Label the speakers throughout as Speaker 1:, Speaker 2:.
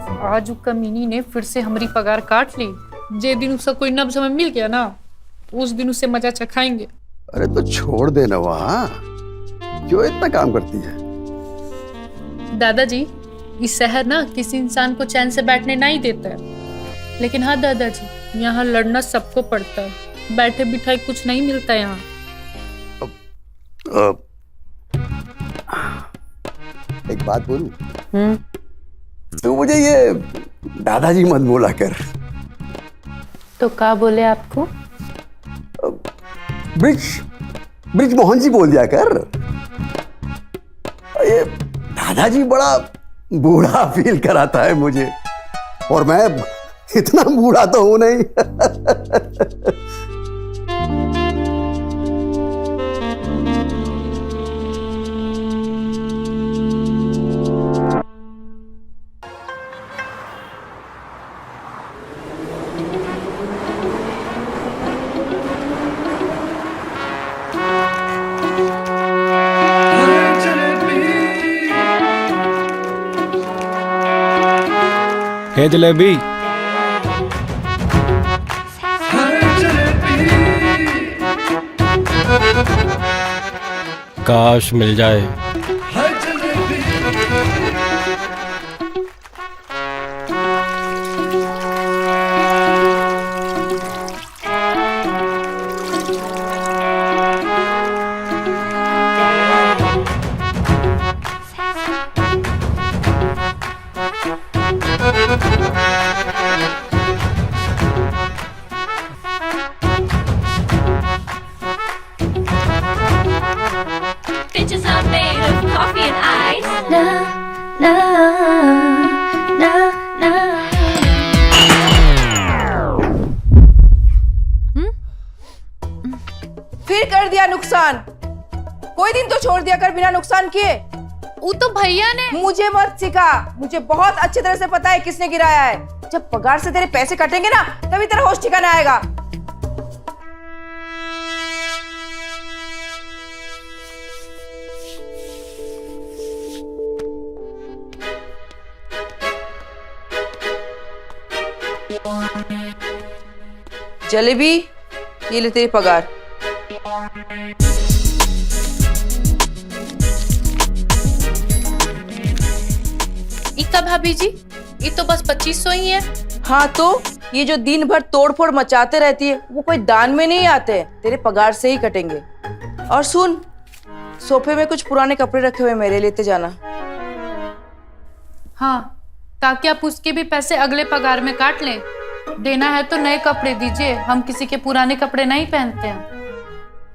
Speaker 1: आज कमीनी ने फिर से हमारी पगार काट ली। जे दिन उसका कोई नब्ज हमें मिल गया ना, उस दिन उससे मजा चखाएंगे।
Speaker 2: अरे तो छोड़ दे ना, वहाँ क्यों इतना काम करती है?
Speaker 1: दादाजी, इस शहर ना किसी इंसान को चैन से बैठने नहीं देता है। लेकिन हाँ दादाजी, यहाँ लड़ना सबको पड़ता है, बैठे बिठाए कुछ नहीं मिलता यहाँ।
Speaker 2: एक बात बोलूं? तो मुझे ये दादाजी मत बोला कर।
Speaker 1: तो क्या बोले आपको?
Speaker 2: ब्रिज मोहन जी बोल दिया कर। ये दादाजी बड़ा बूढ़ा फील कराता है मुझे, और मैं इतना बूढ़ा तो हूं नहीं।
Speaker 3: है जलेबी। काश मिल जाए।
Speaker 4: Bitches are made of coffee and ice. Na, na, na, na.
Speaker 5: फिर कर दिया नुकसान। कोई दिन तो छोड़ दिया कर बिना नुकसान किए।
Speaker 1: वो तो भैया ने।
Speaker 5: मुझे मत सिखा, मुझे बहुत अच्छी तरह से पता है किसने गिराया है। जब पगार से तेरे पैसे कटेंगे ना, तभी तेरा होश ठिकाना आएगा। जलेबी, ये ले तेरी पगार।
Speaker 1: इक्का भाभी जी, ये तो बस 2500 ही है।
Speaker 5: हाँ तो ये जो दिन भर तोड़फोड़ मचाते रहती है, वो कोई दान में नहीं आते, तेरे पगार से ही कटेंगे। और सुन, सोफे में कुछ पुराने कपड़े रखे हुए मेरे लेते जाना।
Speaker 1: हाँ, ताकि आप उसके भी पैसे अगले पगार में काट लें। देना है तो नए कपड़े दीजिए, हम किसी के पुराने कपड़े नहीं पहनते हैं।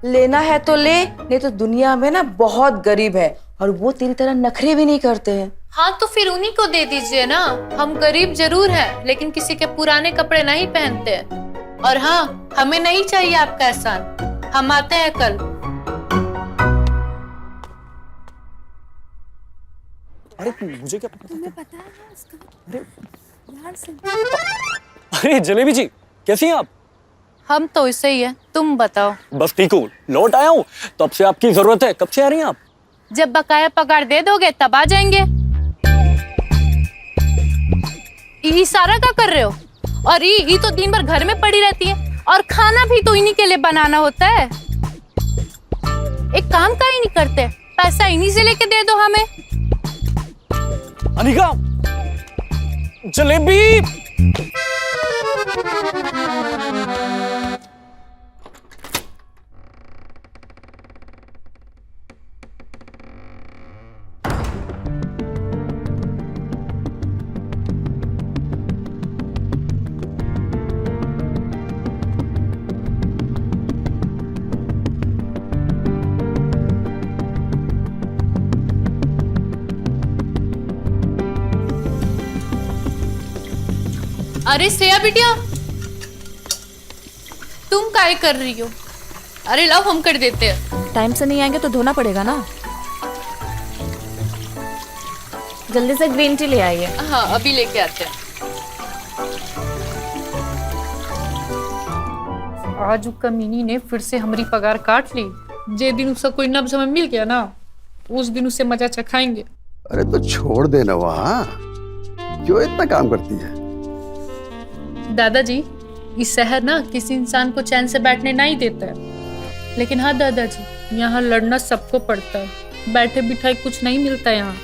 Speaker 5: लेना है तो ले, नहीं तो दुनिया में ना बहुत गरीब है और वो तेरी तरह नखरे भी नहीं करते हैं।
Speaker 1: हाँ तो फिर उन्हीं को दे दीजिए ना। हम गरीब जरूर हैं, लेकिन किसी के पुराने कपड़े नहीं पहनते। और हाँ, हमें नहीं चाहिए आपका एहसान। हम आते हैं कल।
Speaker 3: अरे मुझे क्या पता?
Speaker 4: तुम्हें पता है ना उसका? यार से।
Speaker 3: अरे जलेबी जी, कैसी हैं आप?
Speaker 1: हम तो ऐसे ही है, तुम बताओ।
Speaker 3: बस ठीक हूँ, लौट आया हूँ। तब से आपकी जरूरत है। कब से आ रही हैं आप?
Speaker 1: जब बकाया पगार दे दोगे तब आ जाएंगे। ये सारा क्या कर रहे हो? और ये तो दिन भर घर में पड़ी रहती है, और खाना भी तो इन्हीं के लिए बनाना होता है। एक काम का ही नहीं करते, पैसा इन्हीं से लेके दे दो हमें।
Speaker 3: अनिका, जलेबी।
Speaker 1: अरे श्रेया बिटिया, तुम काय कर रही हो? अरे लाओ, हम कर देते हैं।
Speaker 4: टाइम से नहीं आएंगे तो धोना पड़ेगा ना। जल्दी से ग्रीन टी ले आइए।
Speaker 1: हाँ, अभी लेके आते हैं। आज कमीनी ने फिर से हमारी पगार काट ली। जे दिन उसका कोई नब्ज हमें मिल गया ना, उस दिन उससे मजा चखाएंगे।
Speaker 2: अरे तो छोड़ दे ना, वहाँ क्यों इतना काम करती है?
Speaker 1: दादाजी, इस शहर ना किसी इंसान को चैन से बैठने नहीं देता है। लेकिन हाँ दादाजी, यहाँ लड़ना सबको पड़ता है, बैठे बिठाए कुछ नहीं मिलता यहाँ।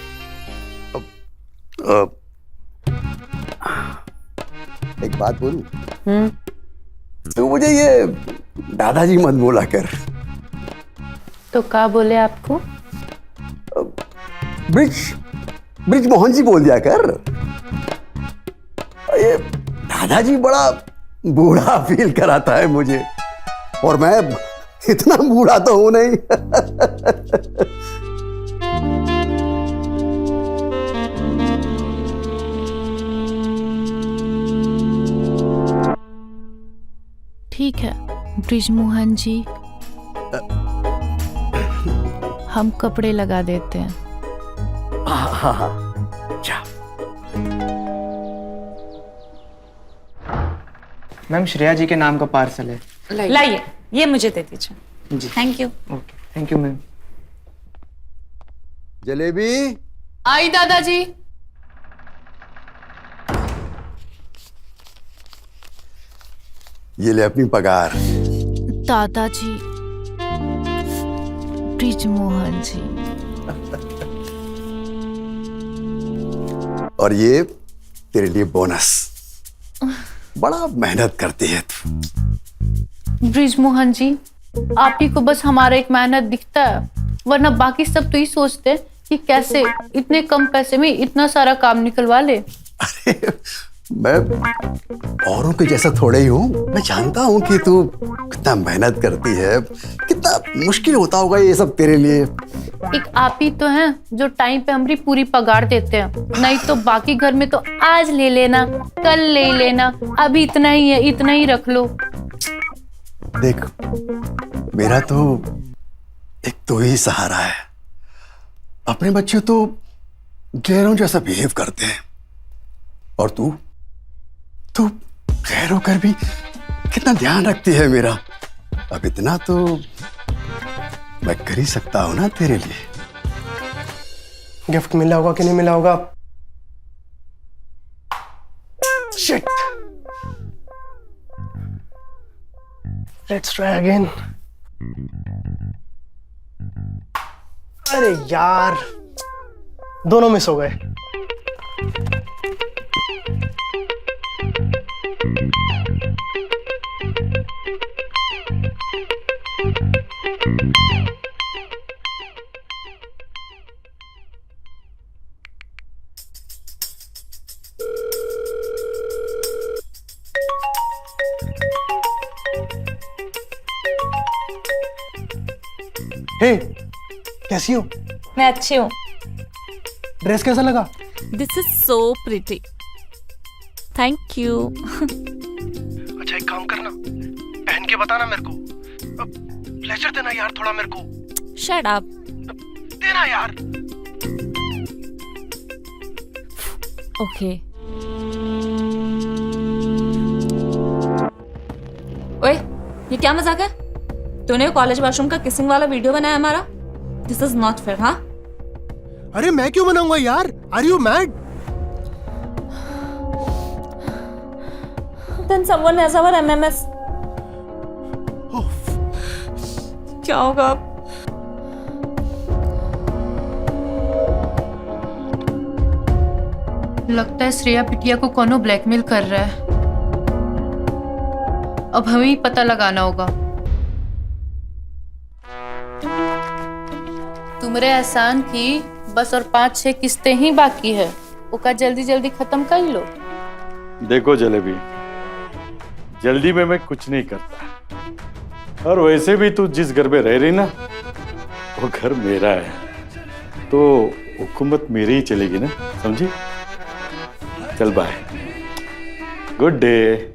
Speaker 2: एक बात बोलूं? तो मुझे ये दादाजी मत बोला कर।
Speaker 1: तो क्या बोले आपको?
Speaker 2: ब्रिज मोहन जी बोल दिया कर। ये दादाजी बड़ा बूढ़ा फील कराता है मुझे, और मैं इतना बूढ़ा तो हूं नहीं।
Speaker 1: ठीक है ब्रिजमोहन जी, हम कपड़े लगा देते हैं।
Speaker 2: हाँ।
Speaker 6: मैम श्रेया जी के नाम का पार्सल है।
Speaker 7: लाइए, ये मुझे दे दीजिए।
Speaker 6: जी
Speaker 7: thank you.
Speaker 6: Okay, thank you ma'am.
Speaker 2: Jalebi
Speaker 1: आई दादाजी।
Speaker 2: ये ले अपनी पगार।
Speaker 1: दादाजी, ब्रिजमोहन जी।
Speaker 2: और ये तेरे लिए बोनस। बड़ा मेहनत करती है तू।
Speaker 1: ब्रिजमोहन जी, आप ही को बस हमारा एक मेहनत दिखता है, वरना बाकी सब तो ही सोचते हैं कि कैसे इतने कम पैसे में इतना सारा काम निकलवा ले।
Speaker 2: अरे मैं औरों के जैसा थोड़े ही हूँ। मैं जानता हूँ कि तू कितना मेहनत करती है, कितना मुश्किल होता होगा ये सब तेरे लिए।
Speaker 1: एक आप ही तो हैं जो टाइम पे हमारी पूरी पगार देते हैं, नहीं तो बाकी घर में तो आज ले लेना, कल ले लेना, अभी इतना ही है, इतना ही रख लो।
Speaker 2: देख, मेरा तो एक तो ही सहारा है। अपने बच्चे तो गैरों जैसा बिहेव करते हैं, और तू गैरों कर भी कितना ध्यान रखती है मेरा। अब इतना तो मैं कर ही सकता हूं ना तेरे लिए।
Speaker 6: गिफ्ट मिला होगा कि नहीं मिला होगा? Shit, let's try again. अरे यार, दोनों मिस हो गए। हे, कैसी हो?
Speaker 7: मैं अच्छी हूँ।
Speaker 6: ड्रेस कैसा लगा?
Speaker 7: This is so pretty. Thank you.
Speaker 6: अच्छा एक काम करना, पहन के बताना मेरे को। प्लेजर देना यार थोड़ा मेरे को।
Speaker 7: Shut up.
Speaker 6: देना यार।
Speaker 7: ओके। ओए, ये क्या मजाक है? तूने कॉलेज वॉशरूम का किसिंग वाला वीडियो बनाया हमारा? This is not fair. हाँ,
Speaker 6: अरे मैं क्यों बनाऊंगा यार? Are you mad?
Speaker 7: then someone has our MMS. क्या होगा अब?
Speaker 1: लगता है श्रेया बिटिया को कोनो ब्लैकमेल कर रहा है। अब हमें ही पता लगाना होगा। तुमरे एहसान की बस और 5-6 किस्तें ही बाकी है, उसका जल्दी जल्दी खत्म कर लो।
Speaker 8: देखो जलेबी, जल्दी में मैं कुछ नहीं करता, और वैसे भी तू जिस घर में रह रही ना, वो घर मेरा है, तो हुकूमत मेरी ही चलेगी ना, समझी? चल बाय, गुड डे।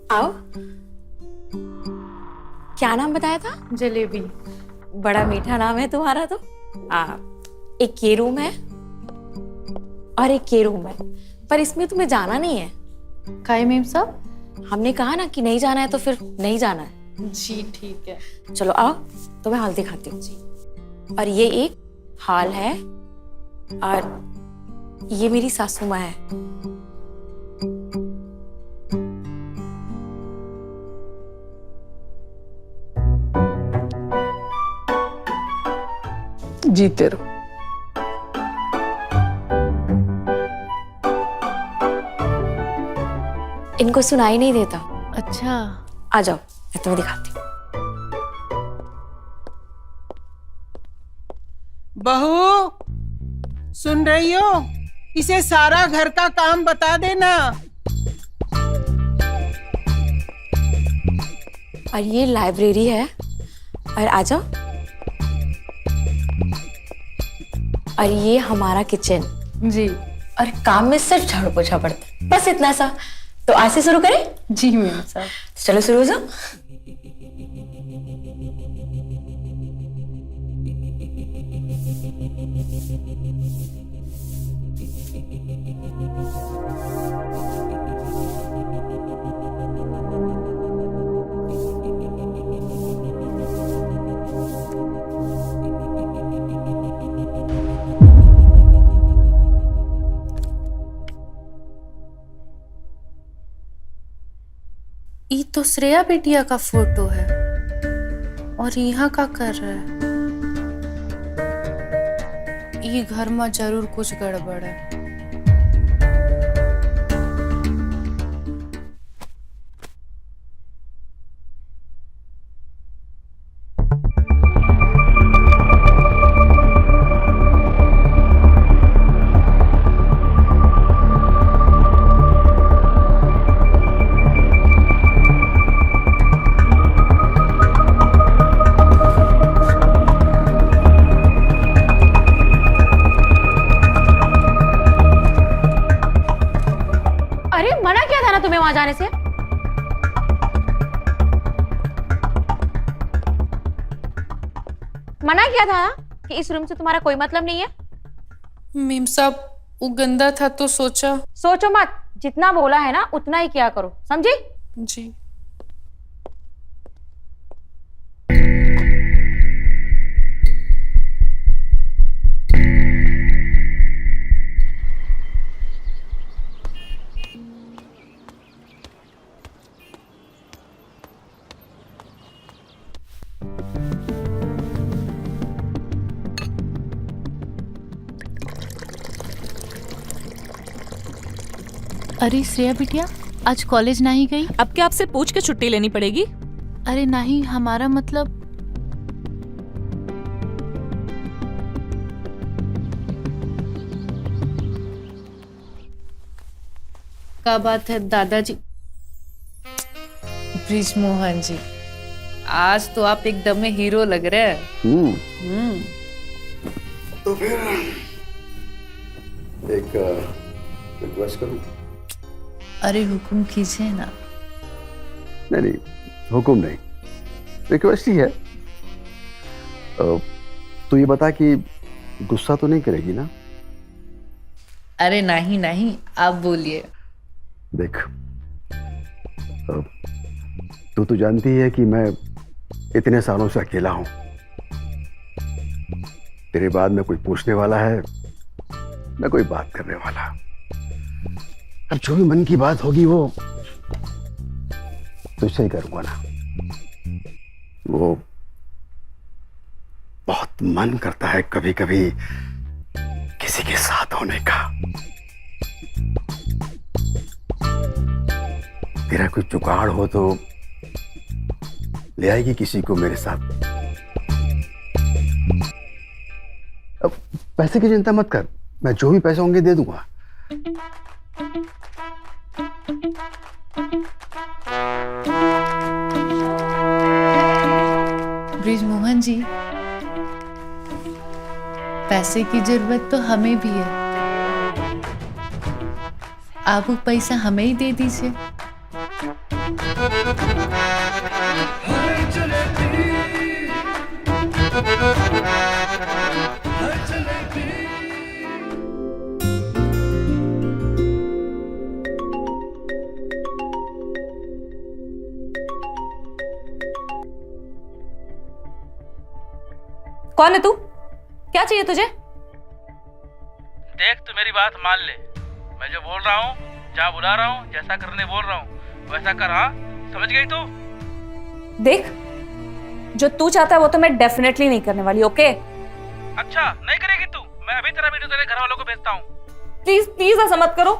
Speaker 9: आओ। क्या नाम बताया था?
Speaker 1: जलेबी।
Speaker 9: बड़ा मीठा नाम है तुम्हारा तो। एक ये रूम है और एक ये रूम है, पर इसमें तुम्हें जाना नहीं है।
Speaker 1: काहे मेम साहब?
Speaker 9: हमने कहा ना कि नहीं जाना है तो फिर नहीं जाना है।
Speaker 1: जी ठीक है।
Speaker 9: चलो आओ, तो मैं हॉल दिखाती हूँ। और ये एक हॉल है और ये मेरी सासू माँ है।
Speaker 5: जीते रहो।
Speaker 9: इनको सुनाई नहीं देता।
Speaker 1: अच्छा,
Speaker 9: आ जाओ, मैं तुम्हें दिखाती हूँ।
Speaker 10: बहू, सुन रही हो? इसे सारा घर का काम बता देना।
Speaker 9: और ये लाइब्रेरी है। और आ जाओ। और ये हमारा किचन।
Speaker 1: जी
Speaker 9: और काम में सिर्फ झाड़ू पोछा पड़ता है, बस इतना सा। तो आज से शुरू करें?
Speaker 1: जी मेम साहब।
Speaker 9: चलो शुरू हो जाओ।
Speaker 1: ये तो श्रेया बिटिया का फोटो है और यहाँ का कर रहा है। ये घर में जरूर कुछ गड़बड़ है।
Speaker 9: अरे मना किया था ना तुम्हें वहां जाने से। मना किया था ना कि इस रूम से तुम्हारा कोई मतलब नहीं है।
Speaker 1: मेम साहब, वो गंदा था तो सोचा।
Speaker 9: सोचो मत, जितना बोला है ना उतना ही किया करो, समझी?
Speaker 1: जी। अरे श्रेया बिटिया, आज कॉलेज नहीं गई?
Speaker 7: अब क्या आपसे पूछ के छुट्टी लेनी पड़ेगी?
Speaker 1: अरे नहीं, हमारा मतलब क्या बात है दादाजी। ब्रिज मोहन जी, आज तो आप एकदम में हीरो लग रहे हैं।
Speaker 2: तो फिर एक रिक्वेस्ट करूं?
Speaker 1: अरे हुक्म कीजिए ना।
Speaker 2: नहीं नहीं, हुक्म नहीं, रिक्वेस्ट ही है। तो ये बता कि गुस्सा तो नहीं करेगी ना?
Speaker 1: अरे नहीं नहीं, आप बोलिए।
Speaker 2: देख, तू तो जानती है कि मैं इतने सालों से अकेला हूं। तेरे बाद में कोई पूछने वाला है न कोई बात करने वाला। अब जो भी मन की बात होगी वो तुझसे ही करूंगा ना। वो बहुत मन करता है कभी कभी किसी के साथ होने का। तेरा कोई जुगाड़ हो तो ले आएगी किसी को मेरे साथ। अब पैसे की चिंता मत कर, मैं जो भी पैसे होंगे दे दूंगा।
Speaker 1: ब्रिज मोहन जी, पैसे की जरूरत तो हमें भी है। आप वो पैसा हमें ही दे दीजिए।
Speaker 7: कौन है तू? क्या चाहिए तुझे?
Speaker 11: देख, तू मेरी बात मान ले। मैं जो बोल रहा हूँ, जहाँ बुला रहा हूँ, जैसा करने बोल रहा हूँ वैसा कर। हाँ, समझ गई तू?
Speaker 7: देख, जो तू चाहता है वो तो मैं डेफिनेटली नहीं करने वाली। ओके?
Speaker 11: अच्छा, नहीं करेगी तू? मैं अभी तेरा वीडियो तेरे घर वालों को भेजता हूँ।
Speaker 7: प्लीज प्लीज ऐसा मत करो,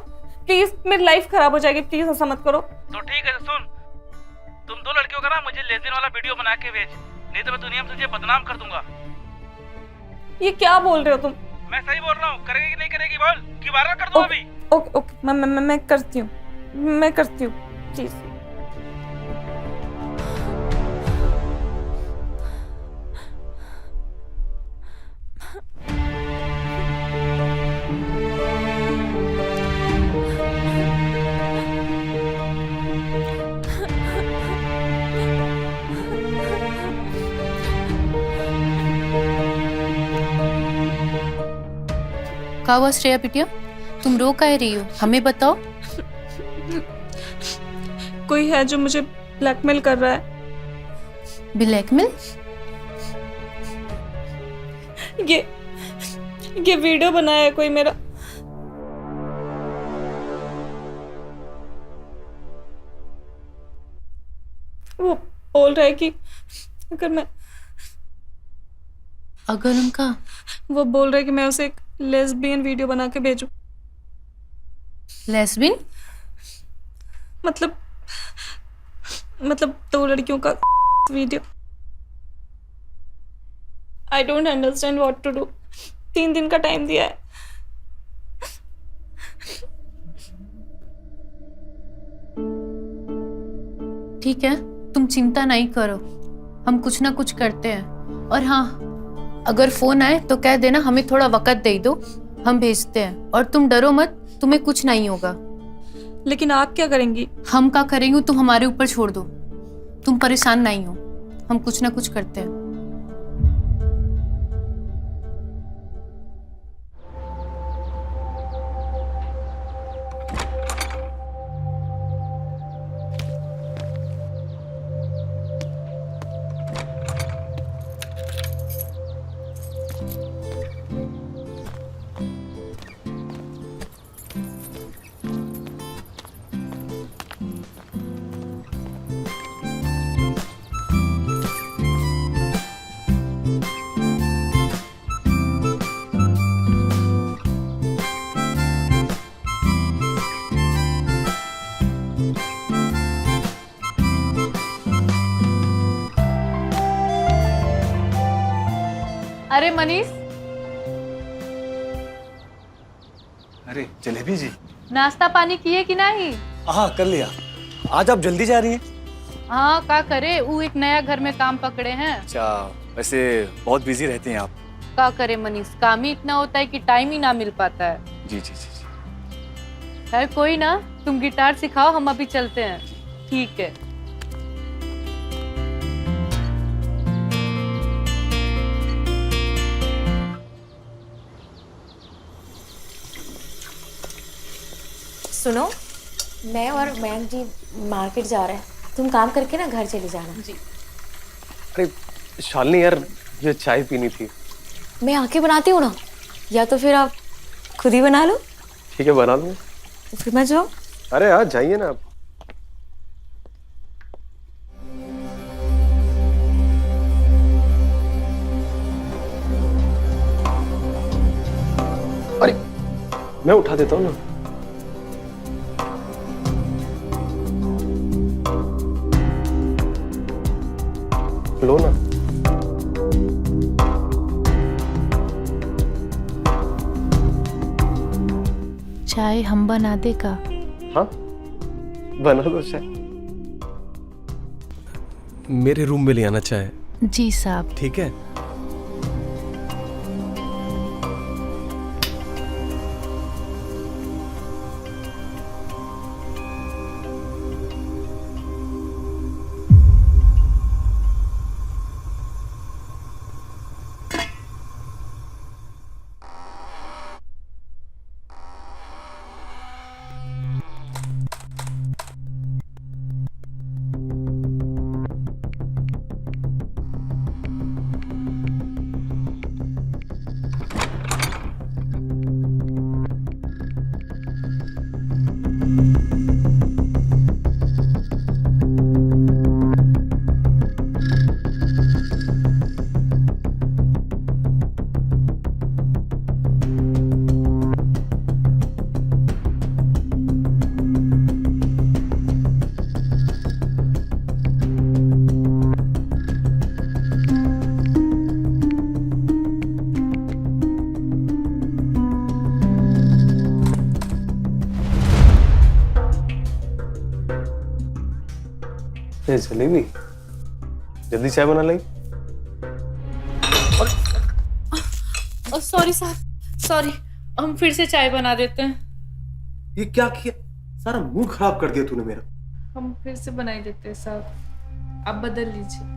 Speaker 7: प्लीज, मेरी लाइफ खराब हो जाएगी, प्लीज ऐसा मत करो।
Speaker 11: तो ठीक है, सुन, तुम 2 लड़कियों का ना मुझे लेसबियन वाला वीडियो बना के भेज, नहीं तो मैं दुनिया में तुझे बदनाम कर दूंगा।
Speaker 7: ये क्या बोल रहे हो तुम?
Speaker 11: मैं सही बोल रहा हूँ। करेगी कि नहीं करेगी बोल, कि वायरल कर दूं अभी?
Speaker 7: ओके ओके, मैं करती हूँ, मैं करती हूँ, प्लीज।
Speaker 1: क्या हुआ श्रेया बिटिया, तुम रो कह रही हो? हमें बताओ।
Speaker 7: कोई है जो मुझे ब्लैकमेल कर रहा है।
Speaker 1: ब्लैकमेल?
Speaker 7: ये वीडियो बनाया है कोई मेरा। वो बोल रहा है कि
Speaker 1: अगर उनका
Speaker 7: वो बोल रहा है कि मैं उसे एक लेस्बियन वीडियो बना के भेजूं।
Speaker 1: लेस्बियन
Speaker 7: मतलब 2 लड़कियों का वीडियो। I don't understand what to do. 3 दिन का टाइम दिया है।
Speaker 1: ठीक है, तुम चिंता नहीं करो, हम कुछ ना कुछ करते हैं। और हाँ, अगर फोन आए तो कह देना हमें थोड़ा वक्त दे दो, हम भेजते हैं। और तुम डरो मत, तुम्हें कुछ नहीं होगा।
Speaker 7: लेकिन आप क्या करेंगी?
Speaker 1: हम क्या करेंगे तुम हमारे ऊपर छोड़ दो, तुम परेशान नहीं हो, हम कुछ ना कुछ करते हैं। अरे मनीष,
Speaker 3: अरे जलेबी जी,
Speaker 1: नाश्ता पानी किए कि नहीं?
Speaker 3: हाँ कर लिया। आज आप जल्दी जा रही हैं?
Speaker 1: हाँ, क्या करे, वो एक नया घर में काम पकड़े हैं।
Speaker 3: अच्छा, वैसे बहुत बिजी रहते हैं आप।
Speaker 1: क्या करे मनीष, काम ही इतना होता है कि टाइम ही ना मिल पाता है।
Speaker 3: जी जी जी जी।
Speaker 1: खैर कोई ना, तुम गिटार सिखाओ, हम अभी चलते हैं। ठीक है।
Speaker 9: सुनो, मैं और मयंक जी मार्केट जा रहे हैं, तुम काम करके ना घर चली जाना।
Speaker 1: जी।
Speaker 3: अरे शालिनी यार, ये चाय पीनी थी।
Speaker 9: मैं आके बनाती हूँ ना, या तो फिर आप खुद ही बना लो।
Speaker 3: ठीक है, बना लूँ।
Speaker 9: तो फिर मैं जाऊँ?
Speaker 3: अरे हाँ, जाइए ना आप। अरे मैं उठा देता हूँ ना। लो ना।
Speaker 1: चाय हम बना दे का?
Speaker 3: हाँ, बना दो चाय।
Speaker 12: मेरे रूम में ले आना चाय।
Speaker 1: जी साहब।
Speaker 12: ठीक है। ये जलेबी जल्दी चाय बना लाई।
Speaker 1: सॉरी साहब, सॉरी, हम फिर से चाय बना देते हैं।
Speaker 12: ये क्या किया, सारा मुंह खराब कर दिया तूने मेरा।
Speaker 1: हम फिर से बनाई देते हैं साहब, आप बदल लीजिए।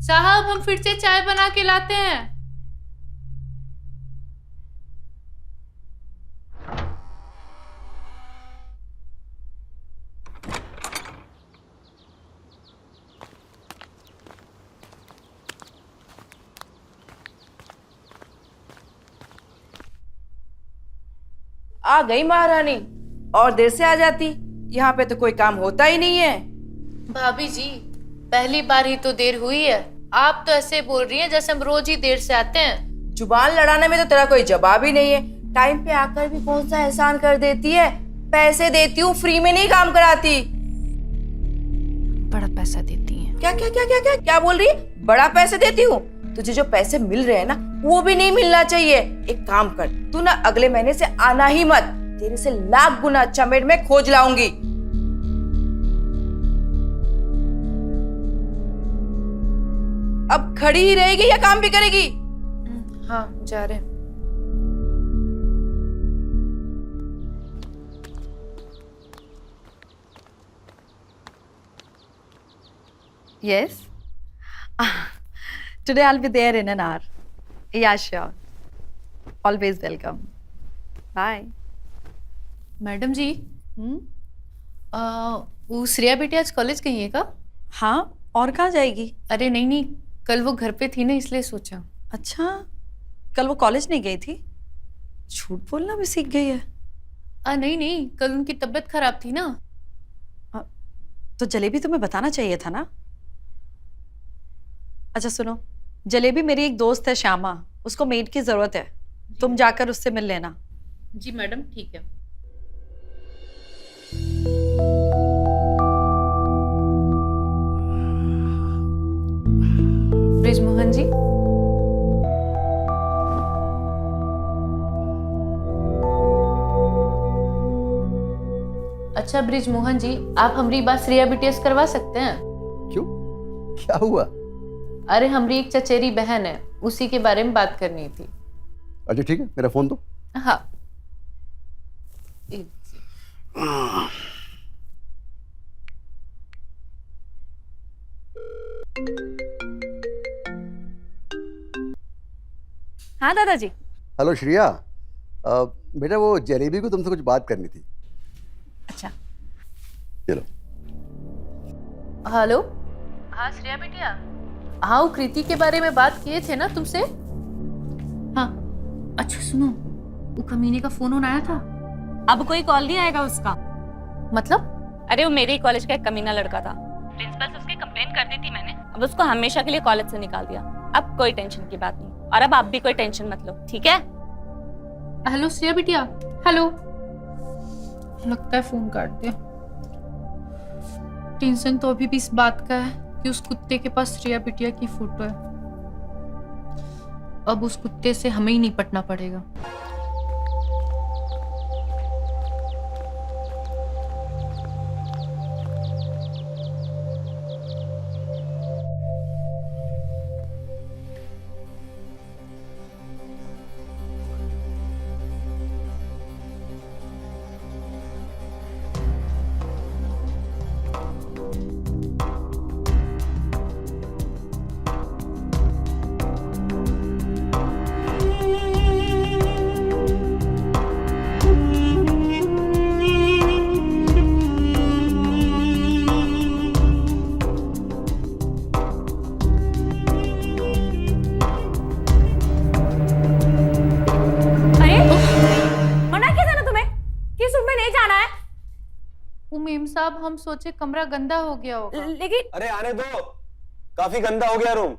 Speaker 1: साहब, हम फिर से चाय बना के लाते हैं।
Speaker 5: आ गई महारानी, और देर से आ जाती, यहाँ पे तो कोई काम होता ही नहीं है।
Speaker 1: भाभी जी, पहली बार ही तो देर हुई है, आप तो ऐसे बोल रही हैं जैसे हम रोज ही देर से आते हैं।
Speaker 5: जुबान लड़ाने में तो तेरा कोई जवाब ही नहीं है। टाइम पे आकर भी कौन सा एहसान कर देती है। पैसे देती हूँ, फ्री में नहीं काम कराती।
Speaker 1: बड़ा पैसा देती हैं।
Speaker 5: क्या क्या क्या क्या क्या क्या बोल रही है? बड़ा पैसे देती हूँ? तुझे जो पैसे मिल रहे हैं ना, वो भी नहीं मिलना चाहिए। एक काम कर, तू ना अगले महीने से आना ही मत, तेरे से लाख गुना अच्छा मेड में खोज लाऊंगी। अब खड़ी ही रहेगी या काम भी करेगी?
Speaker 1: हाँ, जा रहे हैं।
Speaker 13: Yes. Today I'll be there in an hour. Yeah, sure. Always welcome. Bye.
Speaker 1: Madam जी, वो श्रेया बेटी आज कॉलेज गई है का?
Speaker 13: हाँ, और कहाँ जाएगी?
Speaker 1: अरे नहीं नहीं, कल वो घर पे थी ना, इसलिए सोचा।
Speaker 13: अच्छा, कल वो कॉलेज नहीं गई थी? झूठ बोलना भी सीख गई है।
Speaker 1: नहीं नहीं, कल उनकी तबीयत खराब थी ना।
Speaker 13: तो जलेबी तुम्हें बताना चाहिए था ना। अच्छा सुनो, जलेबी मेरी एक दोस्त है श्यामा, उसको मेड की जरूरत है, तुम जाकर उससे मिल लेना।
Speaker 1: जी मैडम, ठीक है। ब्रिजमोहन जी, अच्छा ब्रिजमोहन जी, आप हमारी बात श्रेया बीटीएस करवा सकते हैं?
Speaker 2: क्यों, क्या हुआ?
Speaker 1: अरे हमारी एक चचेरी बहन है, उसी के बारे में बात करनी थी।
Speaker 2: अच्छा ठीक है, मेरा फोन दो।
Speaker 1: हाँ।
Speaker 13: हाँ दादाजी।
Speaker 2: हेलो श्रेया, बेटा वो जलेबी को तुमसे कुछ बात करनी थी।
Speaker 13: अच्छा
Speaker 2: चलो।
Speaker 1: हेलो। हाँ श्रेया बेटिया, हाँ वो कृति के बारे में बात किए थे ना तुमसे। हाँ अच्छा सुनो, वो कमीने का फोन आया था।
Speaker 7: अब कोई कॉल नहीं आएगा उसका।
Speaker 1: मतलब?
Speaker 7: अरे वो मेरे ही कॉलेज का एक कमीना लड़का था, प्रिंसिपल से उसकी कंप्लेंट कर दी थी मैंने, अब उसको हमेशा के लिए कॉलेज से निकाल दिया। अब कोई टेंशन की बात नहीं, और अब आप भी कोई टेंशन मत लो, ठीक है?
Speaker 1: हेलो श्रेया बिटिया, हेलो। लगता है फोन काट दिया। टेंशन तो अभी भी इस बात का है कि उस कुत्ते के पास श्रेया बिटिया की फोटो है। अब उस कुत्ते से हमें ही निपटना पड़ेगा। तब हम सोचे कमरा गंदा हो गया होगा।
Speaker 5: लेकिन
Speaker 12: अरे आने दो, काफी गंदा हो गया रूम।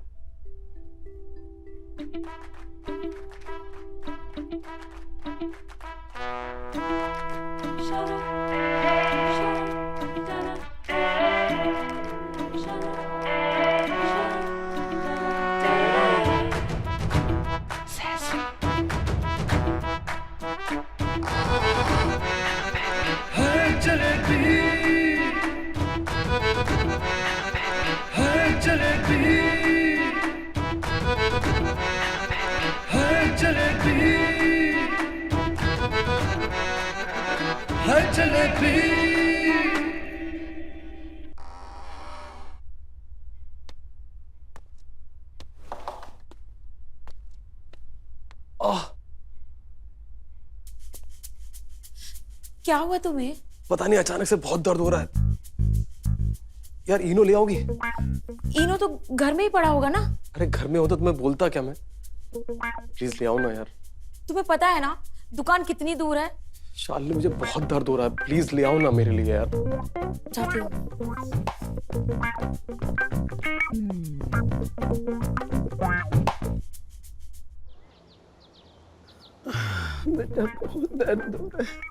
Speaker 9: क्या हुआ तुम्हें?
Speaker 12: पता नहीं, अचानक से बहुत दर्द हो रहा है यार। इनो ले आओगी?
Speaker 9: इनो तो घर में ही पड़ा होगा ना।
Speaker 12: अरे घर में होता तो मैं बोलता क्या? मैं प्लीज ले आओ ना यार।
Speaker 9: तुम्हें पता है ना दुकान कितनी दूर है?
Speaker 12: शालिनी मुझे बहुत दर्द हो रहा है, प्लीज ले आओ ना मेरे लिए यार।
Speaker 9: जाती हूँ।
Speaker 10: बेटा बहुत दर्द हो रहा है,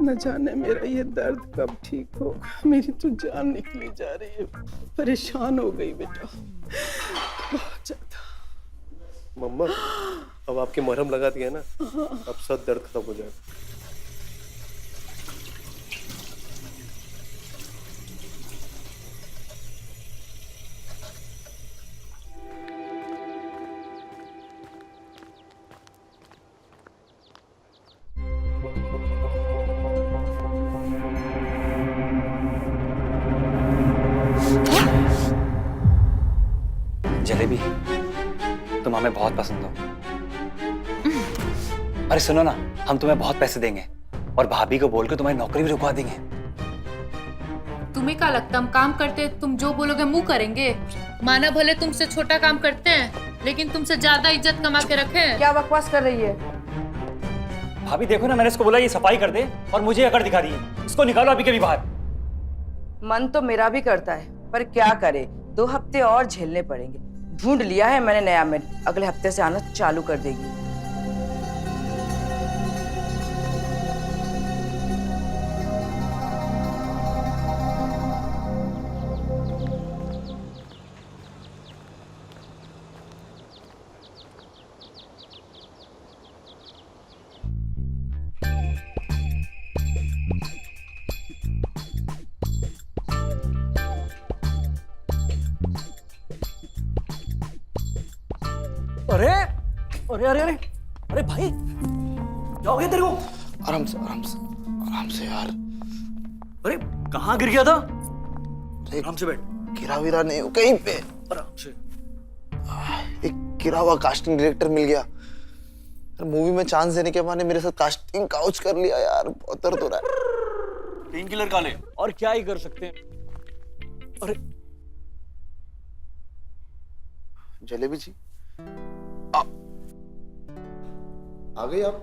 Speaker 10: न जाने मेरा ये दर्द कब ठीक होगा। मेरी तो जान निकली जा रही है, परेशान हो गई बेटा बहुत ज्यादा।
Speaker 12: मम्मा अब आपके मरहम लगा दिया ना, अब सब दर्द खत्म हो जाएगा।
Speaker 3: जलेबी, तुम हमें बहुत पसंद हो। अरे सुनो ना, हम तुम्हें बहुत पैसे देंगे और भाभी को बोल के तुम्हारी नौकरी भी रुकवा देंगे।
Speaker 1: तुम्हें क्या लगता हम काम करते तुम जो बोलोगे मुंह करेंगे? माना भले तुमसे छोटा काम करते हैं लेकिन तुमसे ज्यादा इज्जत कमा के रखे हैं।
Speaker 5: क्या बकवास कर रही है?
Speaker 3: भाभी देखो ना, मैंने इसको बोला ये सफाई कर दे और मुझे अकड़ दिखा दी है। इसको निकालो अभी के भी बाहर।
Speaker 5: मन तो मेरा भी करता है पर क्या करे, 2 हफ्ते और झेलने पड़ेंगे। ढूंढ लिया है मैंने नया मेड, अगले हफ्ते से आना चालू कर देगी।
Speaker 3: अरे अरे अरे अरे अरे भाई, क्या हो गया तेरे को?
Speaker 12: आराम से आराम से आराम से यार।
Speaker 3: अरे कहाँ गिर गया था? आराम से बैठ।
Speaker 12: गिरा विरा नहीं हो कहीं पे।
Speaker 3: आराम से।
Speaker 12: एक गिरा हुआ कास्टिंग डायरेक्टर मिल गया यार, मूवी में चांस देने के बहाने मेरे साथ कास्टिंग काउच कर लिया यार। बहुत दर्द हो रहा है।
Speaker 3: पेन किलर खा ले, और क्या ही कर सकते हैं। अरे
Speaker 12: जलेबी जी आ गई आप?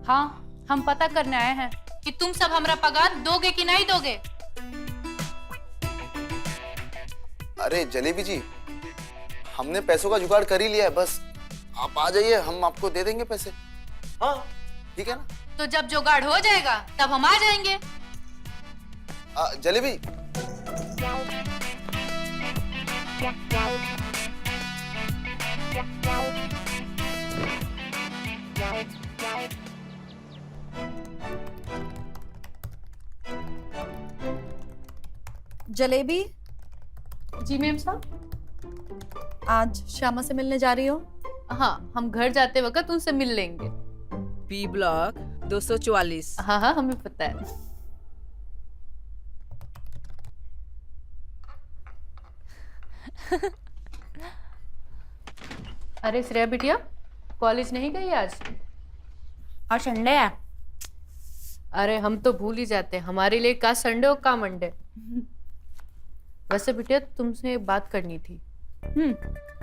Speaker 1: हाँ, हम पता करने आए हैं कि तुम सब हमारा पगार दोगे कि नहीं दोगे।
Speaker 12: अरे जलेबी जी, हमने पैसों का जुगाड़ कर ही लिया है, बस आप आ जाइए, हम आपको दे देंगे पैसे। हाँ ठीक है ना?
Speaker 1: तो जब जुगाड़ हो जाएगा तब हम आ जाएंगे।
Speaker 12: जलेबी
Speaker 13: जलेबी,
Speaker 1: जी मैम साहब।
Speaker 13: आज श्यामा से मिलने जा रही हो?
Speaker 1: हाँ, हम घर जाते वक्त उनसे मिल लेंगे।
Speaker 5: B block 244।
Speaker 1: हाँ हाँ, हमें पता है। अरे श्रेया बिटिया, कॉलेज नहीं गई आज?
Speaker 9: और संडे है।
Speaker 1: अरे हम तो भूल ही जाते हैं, हमारे लिए का संडे और का मंडे। वैसे बिटिया तुमसे एक बात करनी थी।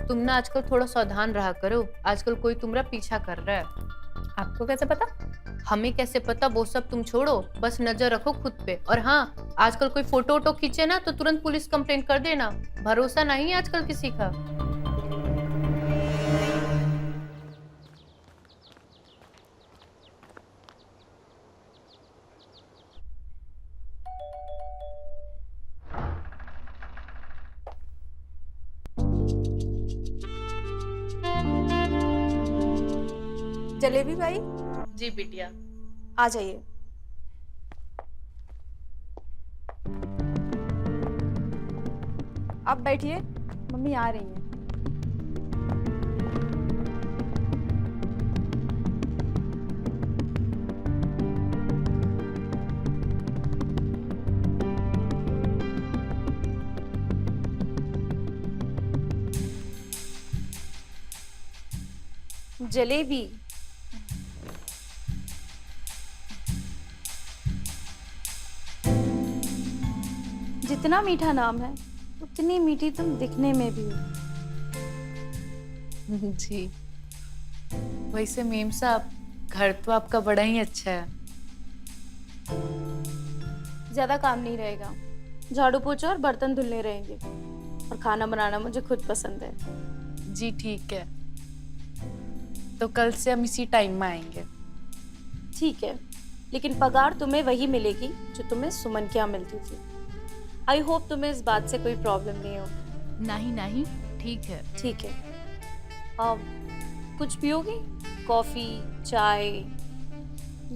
Speaker 1: तुम ना आजकल थोड़ा सावधान रहा करो, आजकल कोई तुम्हारा पीछा कर रहा है।
Speaker 7: आपको कैसे पता?
Speaker 1: हमें कैसे पता वो सब तुम छोड़ो, बस नजर रखो खुद पे। और हाँ, आजकल कोई फोटो वोटो खींचे ना तो तुरंत पुलिस कंप्लेंट कर देना। भरोसा नहीं आजकल किसी का।
Speaker 9: जलेबी भाई,
Speaker 1: जी बिटिया।
Speaker 9: आ जाइए। आप बैठिए, मम्मी आ रही हैं। जलेबी। जितना मीठा नाम है उतनी मीठी तुम दिखने में भी हो।
Speaker 1: जी। वैसे मेम साहब, घर तो आपका बड़ा ही अच्छा है।
Speaker 9: ज्यादा काम नहीं रहेगा, झाड़ू पोछा और बर्तन धुलने रहेंगे, और खाना बनाना मुझे खुद पसंद है।
Speaker 1: जी ठीक है, तो कल से हम इसी टाइम में आएंगे।
Speaker 9: ठीक है, लेकिन पगार तुम्हें वही मिलेगी जो तुम्हें सुमन के यहाँ मिलती थी। आई होप तुम्हें इस बात से कोई प्रॉब्लम नहीं हो।
Speaker 1: नहीं नहीं, ठीक है।
Speaker 9: ठीक है। कुछ पियोगी? कॉफी, चाय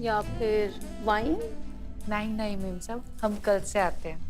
Speaker 9: या फिर वाइन?
Speaker 1: नहीं नहीं मेम साहब, हम कल से आते हैं।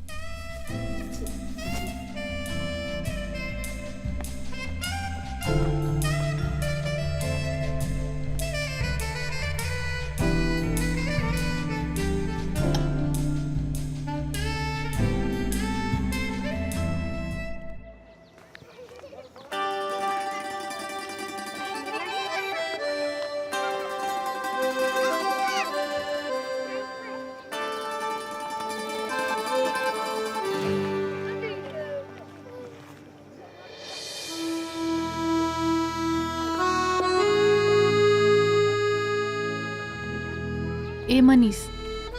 Speaker 1: ए मनीष,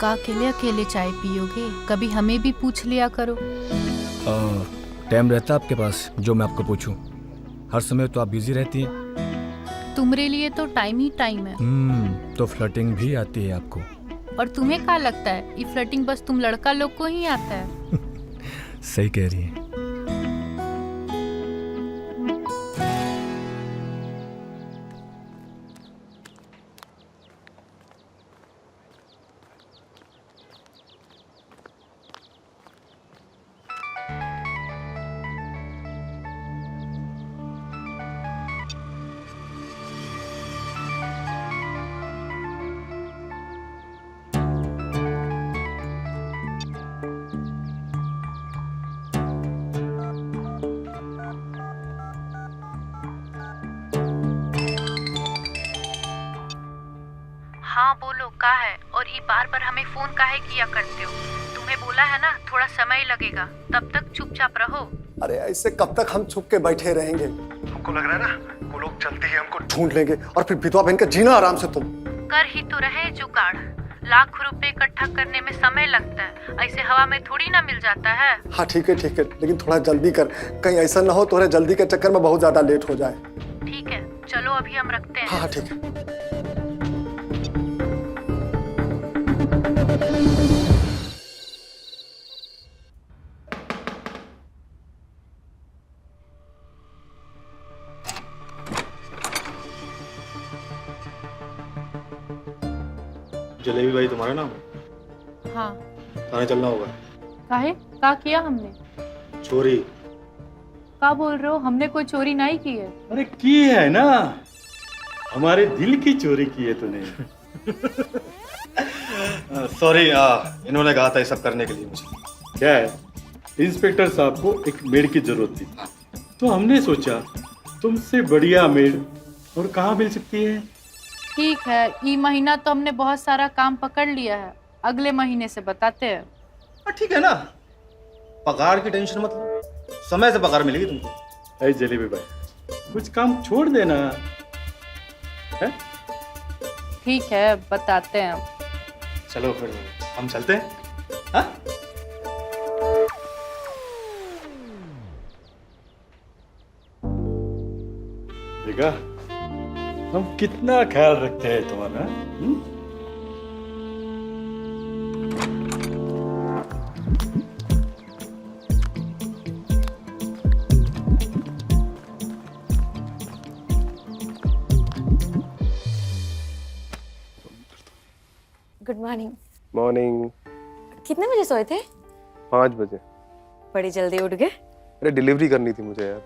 Speaker 1: का अकेले अकेले चाय पियोगे? कभी हमें भी पूछ लिया करो।
Speaker 14: टाइम रहता आपके पास जो मैं आपको पूछूं? हर समय तो आप बिजी रहती हैं।
Speaker 1: तुम्हारे लिए तो टाइम ही टाइम है।
Speaker 14: तो फ्लर्टिंग भी आती है आपको?
Speaker 1: और तुम्हें क्या लगता है ये फ्लर्टिंग बस तुम लड़का लोग को ही आता है?
Speaker 14: सही कह रही हैं।
Speaker 1: हाँ बोलो, का है? और ये बार बार हमें फोन काहे किया करते हो? तुम्हें बोला है ना थोड़ा समय लगेगा, तब तक चुपचाप रहो।
Speaker 2: अरे ऐसे कब तक हम छुप के बैठे रहेंगे? हमको लग रहा है ना वो लोग जल्दी ही हमको ढूंढ लेंगे और फिर विधवा बहन का जीना आराम से तुम।
Speaker 1: कर ही तो रहे जुगाड़। लाख रुपए इकट्ठा करने में समय लगता है, ऐसे हवा में थोड़ी ना मिल जाता है।
Speaker 2: हाँ ठीक है, लेकिन थोड़ा जल्दी कर, कहीं ऐसा ना हो तुम्हारे जल्दी के चक्कर में बहुत ज्यादा लेट हो जाए।
Speaker 1: ठीक है, चलो अभी हम रखते हैं।
Speaker 2: हाँ ठीक है।
Speaker 8: जलेबी भाई तुम्हारा नाम है?
Speaker 1: हाँ।
Speaker 8: थाने चलना होगा।
Speaker 1: काहे? का किया हमने?
Speaker 8: चोरी।
Speaker 1: का बोल रहे हो? हमने कोई चोरी नहीं की है।
Speaker 8: अरे की है ना, हमारे दिल की चोरी की है तूने।
Speaker 6: सॉरी, इन्होंने कहा था ये सब करने के लिए मुझे।
Speaker 8: क्या है, इंस्पेक्टर साहब को एक मेड की जरूरत थी, तो हमने सोचा तुमसे बढ़िया मेड और कहाँ मिल सकती है।
Speaker 1: ठीक है, ये महीना तो हमने बहुत सारा काम पकड़ लिया है, अगले महीने से बताते हैं।
Speaker 6: ठीक है ना, पगार की टेंशन मत लो, समय से पगार मिलेगी तुमको।
Speaker 8: अरे जलेबी भाई, कुछ काम छोड़ देना है?
Speaker 1: ठीक है, बताते हैं।
Speaker 6: चलो फिर हम चलते हैं। हाँ?
Speaker 8: देखा हम कितना ख्याल रखते हैं तुम्हारा।
Speaker 9: Good morning.
Speaker 6: मॉर्निंग।
Speaker 9: कितने बजे सोए थे?
Speaker 6: 5 बजे।
Speaker 9: बड़ी जल्दी उठ गए।
Speaker 6: अरे डिलीवरी करनी थी मुझे यार।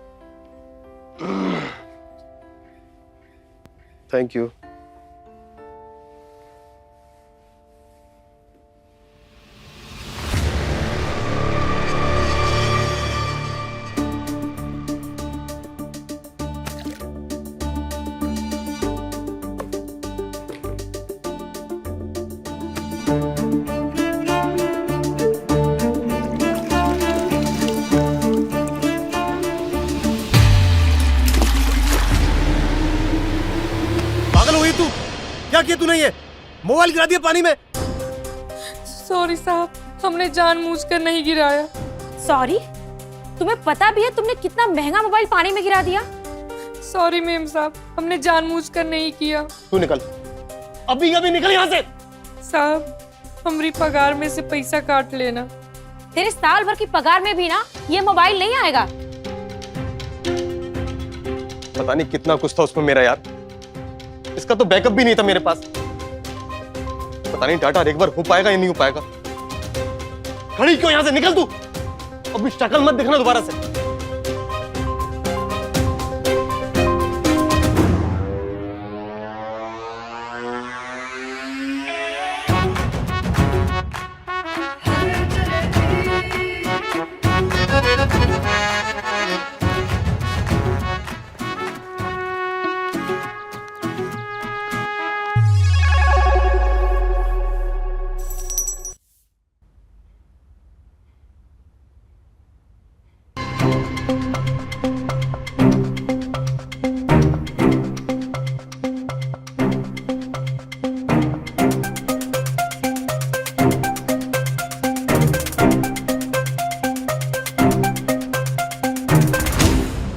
Speaker 6: Thank you. पागल हो गई तू? क्या किया तूने ये? मोबाइल गिरा दिया पानी में।
Speaker 15: सॉरी साहब, हमने जानबूझकर नहीं गिराया।
Speaker 9: सॉरी? तुम्हें पता भी है तुमने कितना महंगा मोबाइल पानी में गिरा दिया?
Speaker 15: सॉरी मेम साहब, हमने जानबूझकर नहीं किया।
Speaker 6: तू निकल, अभी अभी निकल यहाँ से।
Speaker 15: साहब, हमारी पगार में से पैसा काट लेना।
Speaker 9: तेरे साल भर की पगार में भी ना ये मोबाइल नहीं आएगा।
Speaker 6: पता नहीं कितना कुछ था उसमें मेरा यार, इसका तो बैकअप भी नहीं था मेरे पास। पता नहीं टाटा एक बार हो पाएगा या नहीं हो पाएगा। खड़ी क्यों यहां से? निकल तू, अभी शक्ल मत दिखना दोबारा से।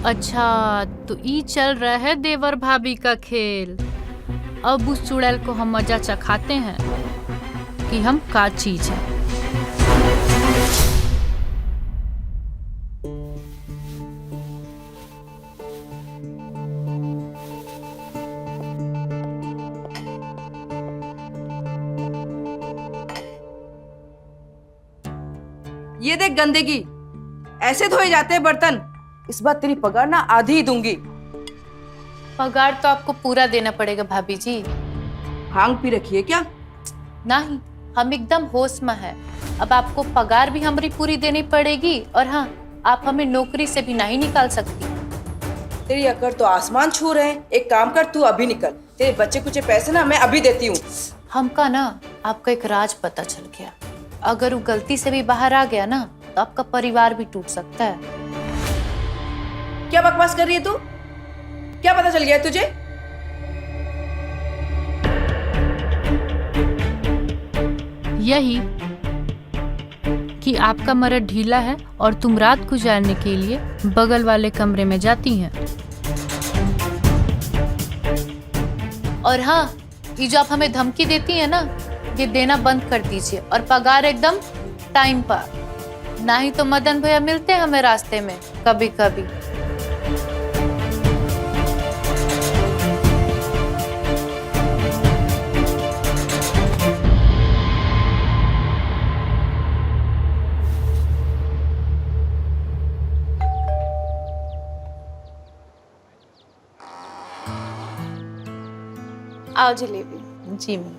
Speaker 1: अच्छा, तो ई चल रहा है देवर भाभी का खेल। अब उस चुड़ैल को हम मजा चखाते हैं कि हम का चीज है।
Speaker 5: ये देख गंदगी, ऐसे धोए जाते हैं बर्तन। इस बार तेरी पगार ना आधी ही दूंगी।
Speaker 1: पगार तो आपको पूरा देना पड़ेगा भाभी जी।
Speaker 5: भांग पी रखी है क्या?
Speaker 1: नहीं, हम एकदम होश में है। अब आपको पगार भी हमारी पूरी देनी पड़ेगी, और हाँ, आप हमें नौकरी से भी नहीं निकाल सकती।
Speaker 5: तेरी अकड़ तो आसमान छू रहे हैं। एक काम कर, तू अभी निकल। तेरे बच्चे कुछ पैसे ना मैं अभी देती हूँ।
Speaker 1: हमका ना आपका एक राज पता चल गया। अगर वो गलती से भी बाहर आ गया ना, तो आपका परिवार भी टूट सकता है।
Speaker 5: क्या बकवास कर रही है तू? क्या पता चल गया तुझे?
Speaker 1: यही कि आपका मर्द ढीला है और तुम रात गुजारने के लिए बगल वाले कमरे में जाती हैं। और हाँ, ये जो आप हमें धमकी देती है ना, ये देना बंद कर दीजिए और पगार एकदम टाइम पर। ना ही तो मदन भैया मिलते हैं हमें रास्ते में कभी कभी।
Speaker 9: आओ जलेबी।
Speaker 1: जी मैम।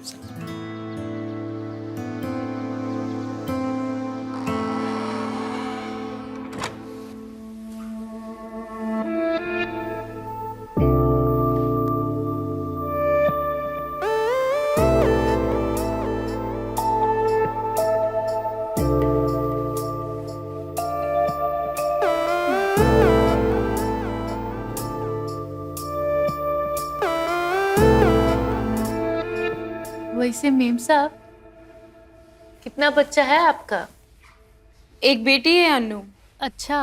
Speaker 1: वैसे मेम साहब, कितना बच्चा है आपका?
Speaker 9: एक बेटी है अनु।
Speaker 1: अच्छा।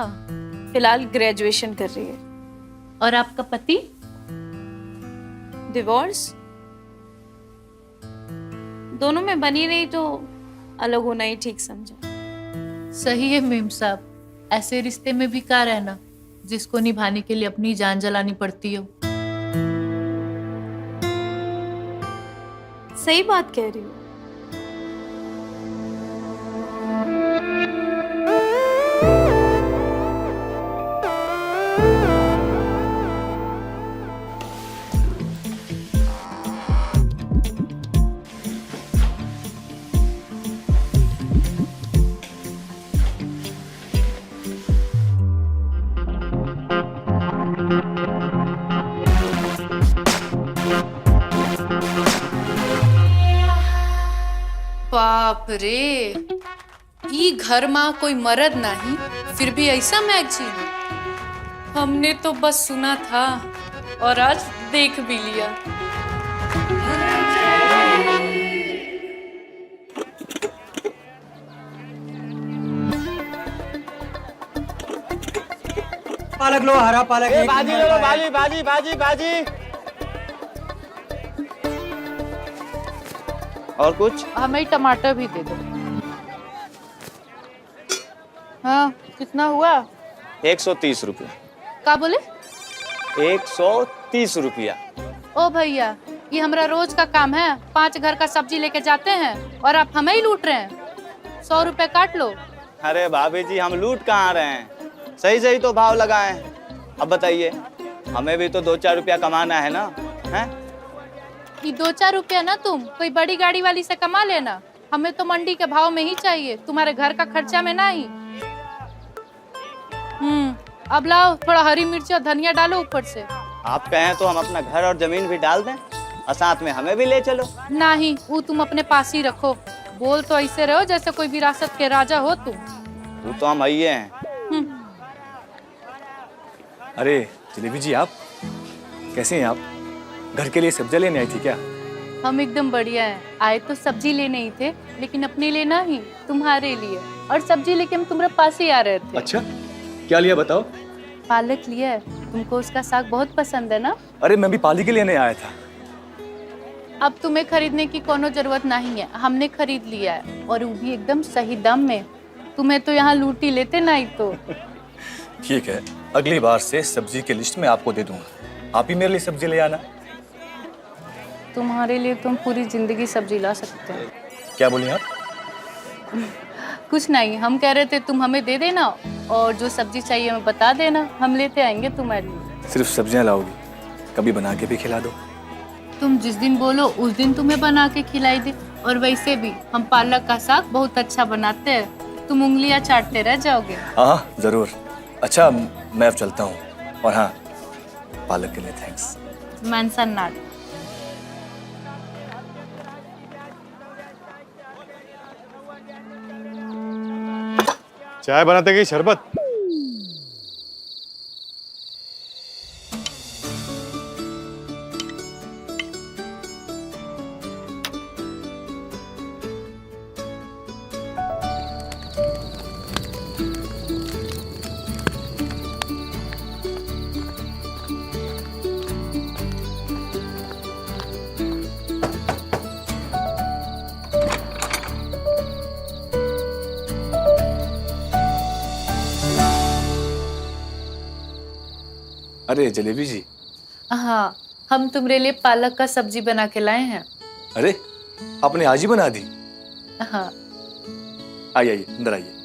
Speaker 9: फिलहाल ग्रेजुएशन कर रही है।
Speaker 1: और आपका पति?
Speaker 9: डिवोर्स। दोनों में बनी रही तो अलग होना ही ठीक समझा।
Speaker 1: सही है मेम साहब, ऐसे रिश्ते में भी क्या रहना जिसको निभाने के लिए अपनी जान जलानी पड़ती हो।
Speaker 9: सही बात कह रही हो।
Speaker 1: बाप रे, ई घर में कोई मर्द नहीं, फिर भी ऐसा मैगजीन। हमने तो बस सुना था और आज देख भी लिया।
Speaker 3: पालक लो, हरा पालक।
Speaker 12: भाजी ले लो, भाजी भाजी भाजी भाजी। और कुछ?
Speaker 1: हमें टमाटर भी दे दो। हाँ, कितना हुआ?
Speaker 12: 130 रुपया।
Speaker 1: क्या बोले?
Speaker 12: 130 रुपया।
Speaker 1: ओ भैया, ये हमारा रोज का काम है। 5 घर का सब्जी लेके जाते हैं और आप हमें ही लूट रहे हैं। 100 रुपए काट लो।
Speaker 12: अरे भाभी जी, हम लूट कहाँ रहे हैं? सही सही तो भाव लगाए हैं। अब बताइए, हमें भी तो 2-4 रुपया कमाना है ना, हैं?
Speaker 1: ये 2-4 रुपया ना तुम कोई बड़ी गाड़ी वाली से कमा लेना, हमें तो मंडी के भाव में ही चाहिए, तुम्हारे घर का खर्चा में नहीं। अब लाओ, थोड़ा हरी मिर्च और धनिया डालो ऊपर से।
Speaker 12: आप कहें तो हम अपना घर और जमीन भी डाल दें और साथ में हमें भी ले चलो।
Speaker 1: नहीं, वो तुम अपने पास ही रखो। बोल तो ऐसे रहो जैसे कोई विरासत के राजा हो तुम।
Speaker 12: वो तो हम आइए हैं।
Speaker 14: अरे जलेबी जी, आप कैसे हैं? आप घर के लिए सब्जियां लेने आई थी क्या?
Speaker 1: हम एकदम बढ़िया हैं। आए तो सब्जी लेने ही थे, लेकिन अपने लिए नहीं, तुम्हारे लिए। और सब्जी लेके हम तुम्हारे पास ही आ रहे थे।
Speaker 14: अच्छा, क्या लिया बताओ?
Speaker 1: पालक लिया है, तुमको उसका साग बहुत पसंद है ना?
Speaker 14: अरे मैं भी पाली के लेने आया था।
Speaker 1: अब तुम्हें खरीदने की कोनो जरूरत नहीं है, हमने खरीद लिया है, और वो भी एकदम सही दाम में। तुम्हें तो यहाँ लूटी लेते नहीं तो।
Speaker 14: ठीक है, अगली बार से सब्जी की लिस्ट में आपको दे दूंगा, आप ही मेरे लिए सब्जी ले आना।
Speaker 1: तुम्हारे लिए तुम पूरी जिंदगी सब्जी ला सकते हो।
Speaker 14: क्या बोली आप?
Speaker 1: कुछ नहीं, हम कह रहे थे तुम हमें दे देना और जो सब्जी चाहिए हमें बता देना, हम लेते आएंगे तुम्हारे लिए।
Speaker 14: सिर्फ सब्जियां लाओगी? कभी बना के भी खिला दो।
Speaker 1: तुम जिस दिन बोलो उस दिन तुम्हें बना के खिलाई दे। और वैसे भी हम पालक का साग बहुत अच्छा बनाते हैं, तुम उंगलियां चाटते रह जाओगे।
Speaker 14: हाँ जरूर। अच्छा, मैं अब चलता हूँ। और हाँ, पालक के लिए थैंक्स।
Speaker 1: Mention not.
Speaker 6: चाय बनाते गई शरबत।
Speaker 14: अरे जलेबी जी।
Speaker 1: हाँ, हम तुम्हारे लिए पालक का सब्जी बना के लाए हैं।
Speaker 14: अरे आपने आज ही बना दी?
Speaker 1: हाँ।
Speaker 14: आइए आइए, अंदर आइए।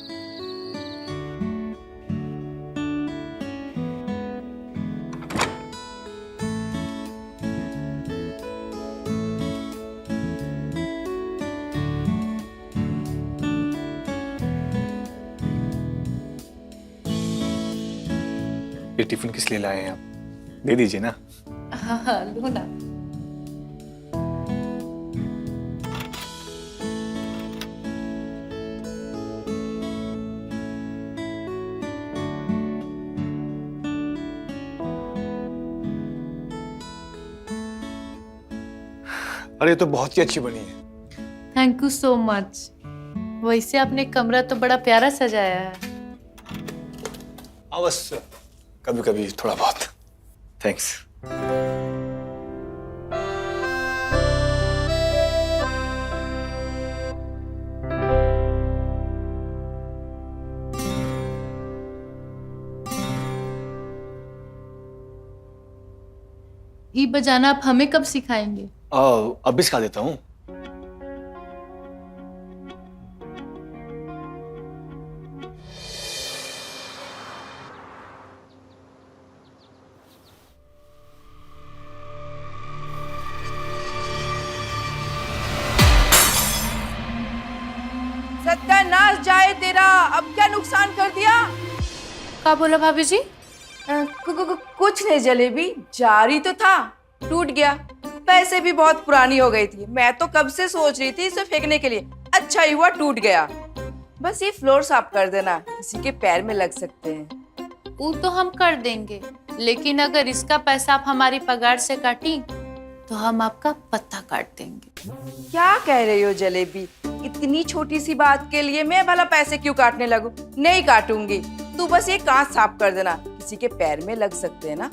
Speaker 14: ये टिफिन किस लिए लाए हैं आप? दे दीजिए ना।
Speaker 1: हाँ हाँ, लो ना।
Speaker 14: अरे ये तो बहुत ही अच्छी बनी है।
Speaker 1: Thank you so much. वैसे आपने कमरा तो बड़ा प्यारा सजाया है।
Speaker 2: बस कभी कभी थोड़ा बहुत। थैंक्स।
Speaker 1: ये बजाना आप हमें कब सिखाएंगे?
Speaker 2: अब भी सिखा देता हूँ।
Speaker 5: सत्यानाश जाए तेरा, अब क्या नुकसान कर दिया?
Speaker 1: क्या बोला भाभी जी?
Speaker 5: कुछ नहीं जलेबी, जारी तो था, टूट गया। पैसे भी बहुत पुरानी हो गई थी, मैं तो कब से सोच रही थी इसे फेंकने के लिए। अच्छा ही हुआ टूट गया। बस ये फ्लोर साफ कर देना, किसी के पैर में लग सकते हैं।
Speaker 1: वो तो हम कर देंगे, लेकिन अगर इसका पैसा आप हमारी पगार से काटी तो हम आपका पत्ता काट देंगे।
Speaker 5: क्या कह रही हो जलेबी? इतनी छोटी सी बात के लिए मैं भला पैसे क्यों काटने लगूं? नहीं काटूंगी, तू बस ये कांच साफ कर देना, किसी के पैर में लग सकते हैं ना।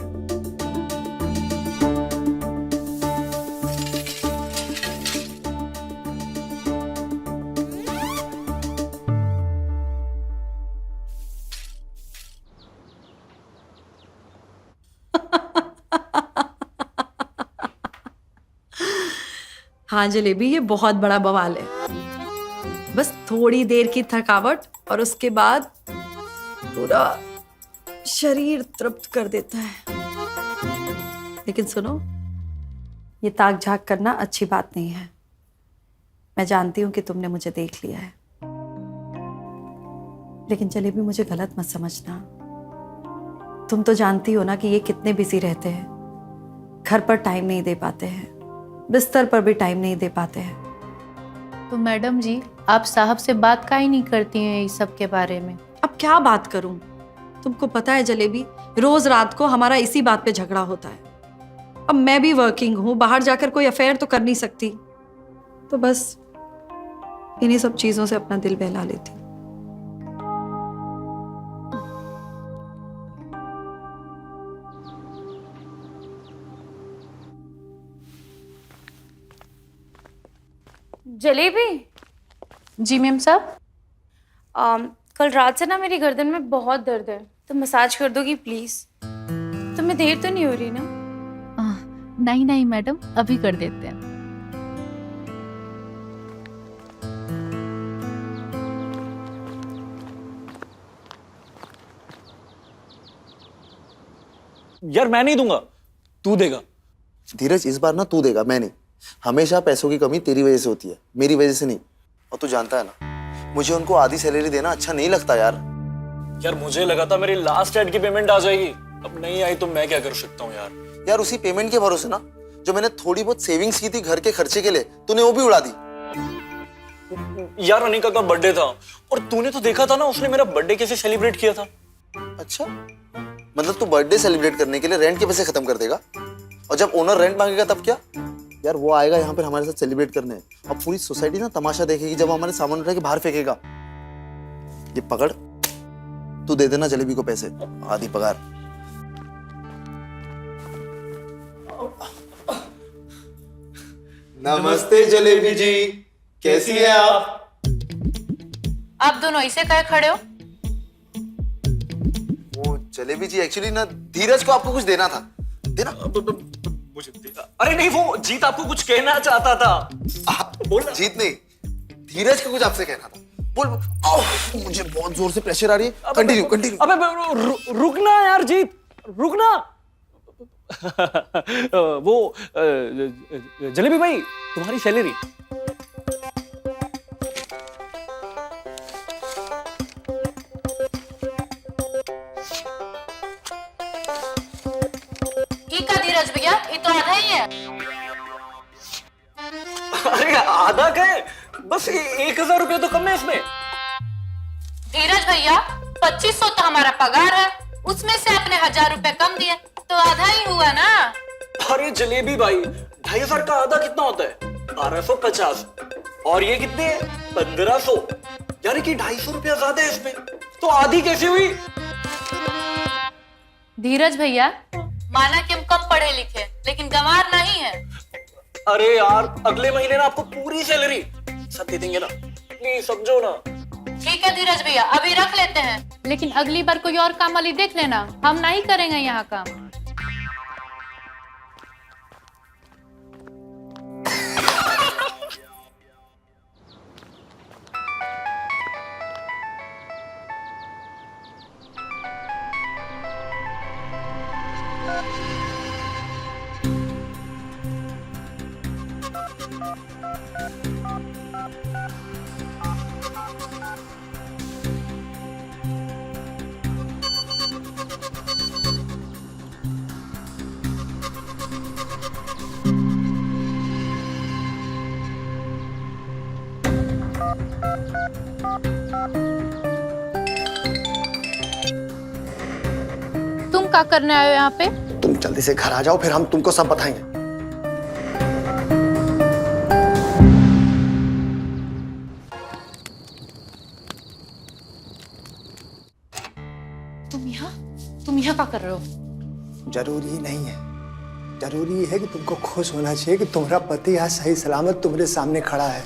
Speaker 13: हाँ जलेबी, ये बहुत बड़ा बवाल है। बस थोड़ी देर की थकावट और उसके बाद पूरा शरीर तृप्त कर देता है। लेकिन सुनो, ये ताक झाक करना अच्छी बात नहीं है। मैं जानती हूं कि तुमने मुझे देख लिया है, लेकिन जलेबी मुझे गलत मत समझना। तुम तो जानती हो ना कि ये कितने बिजी रहते हैं, घर पर टाइम नहीं दे पाते हैं, बिस्तर पर भी टाइम नहीं दे पाते हैं।
Speaker 1: तो मैडम जी, आप साहब से बात काहे नहीं करती हैं इस सब के बारे में?
Speaker 13: अब क्या बात करूं? तुमको पता है जलेबी, रोज रात को हमारा इसी बात पे झगड़ा होता है। अब मैं भी वर्किंग हूं, बाहर जाकर कोई अफेयर तो कर नहीं सकती, तो बस इन्हीं सब चीजों से अपना दिल बहला लेती हूं।
Speaker 9: जलेबी
Speaker 1: जी मैम साहब।
Speaker 9: कल रात से ना मेरी गर्दन में बहुत दर्द है, तो मसाज कर दोगी प्लीज? तुम्हें देर तो नहीं हो रही ना?
Speaker 1: नहीं नहीं मैडम, अभी कर देते हैं।
Speaker 3: यार मैं नहीं दूंगा, तू देगा।
Speaker 12: धीरज, इस बार ना तू देगा, मैं नहीं। हमेशा पैसों की कमी तेरी वजह से होती है, मेरी वजह से नहीं। और तू जानता है ना, मुझे उनको आधी सैलरी देना अच्छा नहीं लगता यार।
Speaker 3: यार मुझे लगा था मेरी लास्ट एड की पेमेंट आ जाएगी, अब नहीं आई तो मैं क्या कर सकता हूँ यार।
Speaker 12: यार उसी पेमेंट के भरोसे ना, जो मैंने थोड़ी बहुत सेविंग्स की थी घर के खर्चे के लिए, तूने वो भी उड़ा दी।
Speaker 3: यार अनिका का बर्थडे था और तूने तो देखा था ना उसने मेरा बर्थडे कैसे सेलिब्रेट किया था।
Speaker 12: अच्छा, मतलब तू बर्थडे सेलिब्रेट करने के लिए रेंट के पैसे खत्म कर देगा, और जब ओनर रेंट मांगेगा तब क्या? यार वो आएगा यहाँ पर हमारे साथ सेलिब्रेट करने, अब पूरी सोसाइटी ना तमाशा देखेगी जब हमारे सामान उठा के बाहर फेंकेगा। ये पकड़, तू दे देना जलेबी को पैसे, आधी पगार। नमस्ते जलेबी जी, कैसी है आप?
Speaker 1: आप दोनों ऐसे काहे खड़े हो?
Speaker 12: वो जलेबी जी, एक्चुअली ना धीरज को आपको कुछ देना था। देना?
Speaker 3: मुझे देना? अरे नहीं, वो जीत आपको कुछ कहना चाहता था। बोल।
Speaker 12: जीत नहीं, धीरज को कुछ आपसे कहना था। बोल। मुझे बहुत जोर से प्रेशर आ रही है। Continue continue.
Speaker 3: अबे रुकना यार जीत, रुकना। वो जलेबी भाई, तुम्हारी सैलरी।
Speaker 1: धीरज भैया, ये तो आधा ही है।
Speaker 3: अरे आधा क्या, बस 1000 रुपये तो कम है इसमें।
Speaker 1: धीरज भैया, 2500 तो हमारा पगार है, उसमें से आपने 1000 रुपए कम दिए, तो आधा ही हुआ ना।
Speaker 3: अरे जलेबी भाई, 2500 का आधा कितना होता है? 1250। और ये कितने हैं? 1500, यानी कि 250 रुपया ज्यादा है इसमें। तो आधी कैसे हुई?
Speaker 1: धीरज भैया, माना कि हम कम पढ़े लिखे लेकिन गंवार नहीं है।
Speaker 3: अरे यार, अगले महीने ना आपको पूरी सैलरी सब दे देंगे ना, प्लीज समझो ना।
Speaker 1: ठीक है धीरज भैया, अभी रख लेते हैं, लेकिन अगली बार कोई और काम वाली देख लेना, हम नहीं करेंगे यहाँ काम। तुम क्या करने आए हो यहाँ पे?
Speaker 2: तुम जल्दी से घर आ जाओ, फिर हम तुमको सब बताएंगे।
Speaker 1: तुम यहाँ क्या कर रहे हो?
Speaker 16: जरूरी नहीं है, जरूरी है कि तुमको खुश होना चाहिए कि तुम्हारा पति आज सही सलामत तुम्हारे सामने खड़ा है।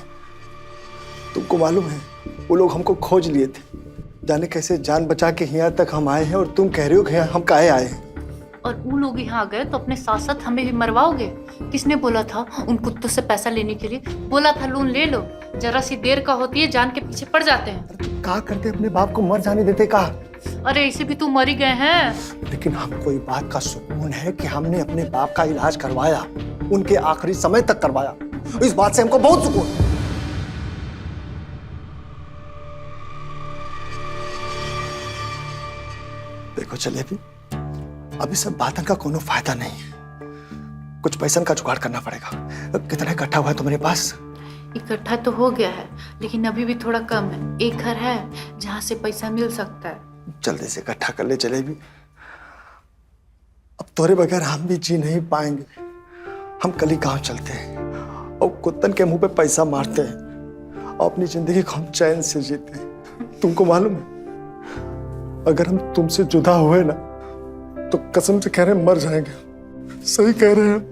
Speaker 16: तुमको मालूम है वो लोग हमको खोज लिए थे, जाने कैसे जान बचा के यहाँ तक हम आए हैं, और तुम कह रहे हो कि हम काहे आए हैं।
Speaker 1: और वो लोग यहाँ गए तो अपने साथ साथ हमें भी मरवाओगे? किसने बोला था उन कुत्तों से पैसा लेने के लिए? बोला था लोन ले लो, जरा सी देर का होती है जान के पीछे पड़ जाते हैं।
Speaker 16: कहा करते अपने बाप को मर जाने देते कहा।
Speaker 1: अरे इसे भी तो मर ही गए हैं।
Speaker 16: लेकिन हमको इस बात का सुकून है कि हमने अपने बाप का इलाज करवाया, उनके आखिरी समय तक करवाया, इस बात से हमको बहुत सुकून है। देखो जलेबी, अभी सब बातों का कोनो फायदा नहीं है, कुछ पैसा का जुगाड़ करना पड़ेगा। कितना इकट्ठा हुआ है तुम्हारे पास?
Speaker 1: इकट्ठा तो हो गया है, लेकिन अभी भी थोड़ा कम है। एक घर है जहाँ से पैसा मिल सकता है।
Speaker 16: जल्दी से इकट्ठा कर ले जलेबी, अब तोरे बगैर हम भी जी नहीं पाएंगे। हम कल ही गांव चलते हैं और कुत्तन के मुंह पे पैसा मारते हैं और अपनी जिंदगी को हम चैन से जीते हैं। तुमको मालूम है, अगर हम तुमसे जुदा हुए ना तो कसम से कह रहे हैं मर जाएंगे। सही कह रहे हैं।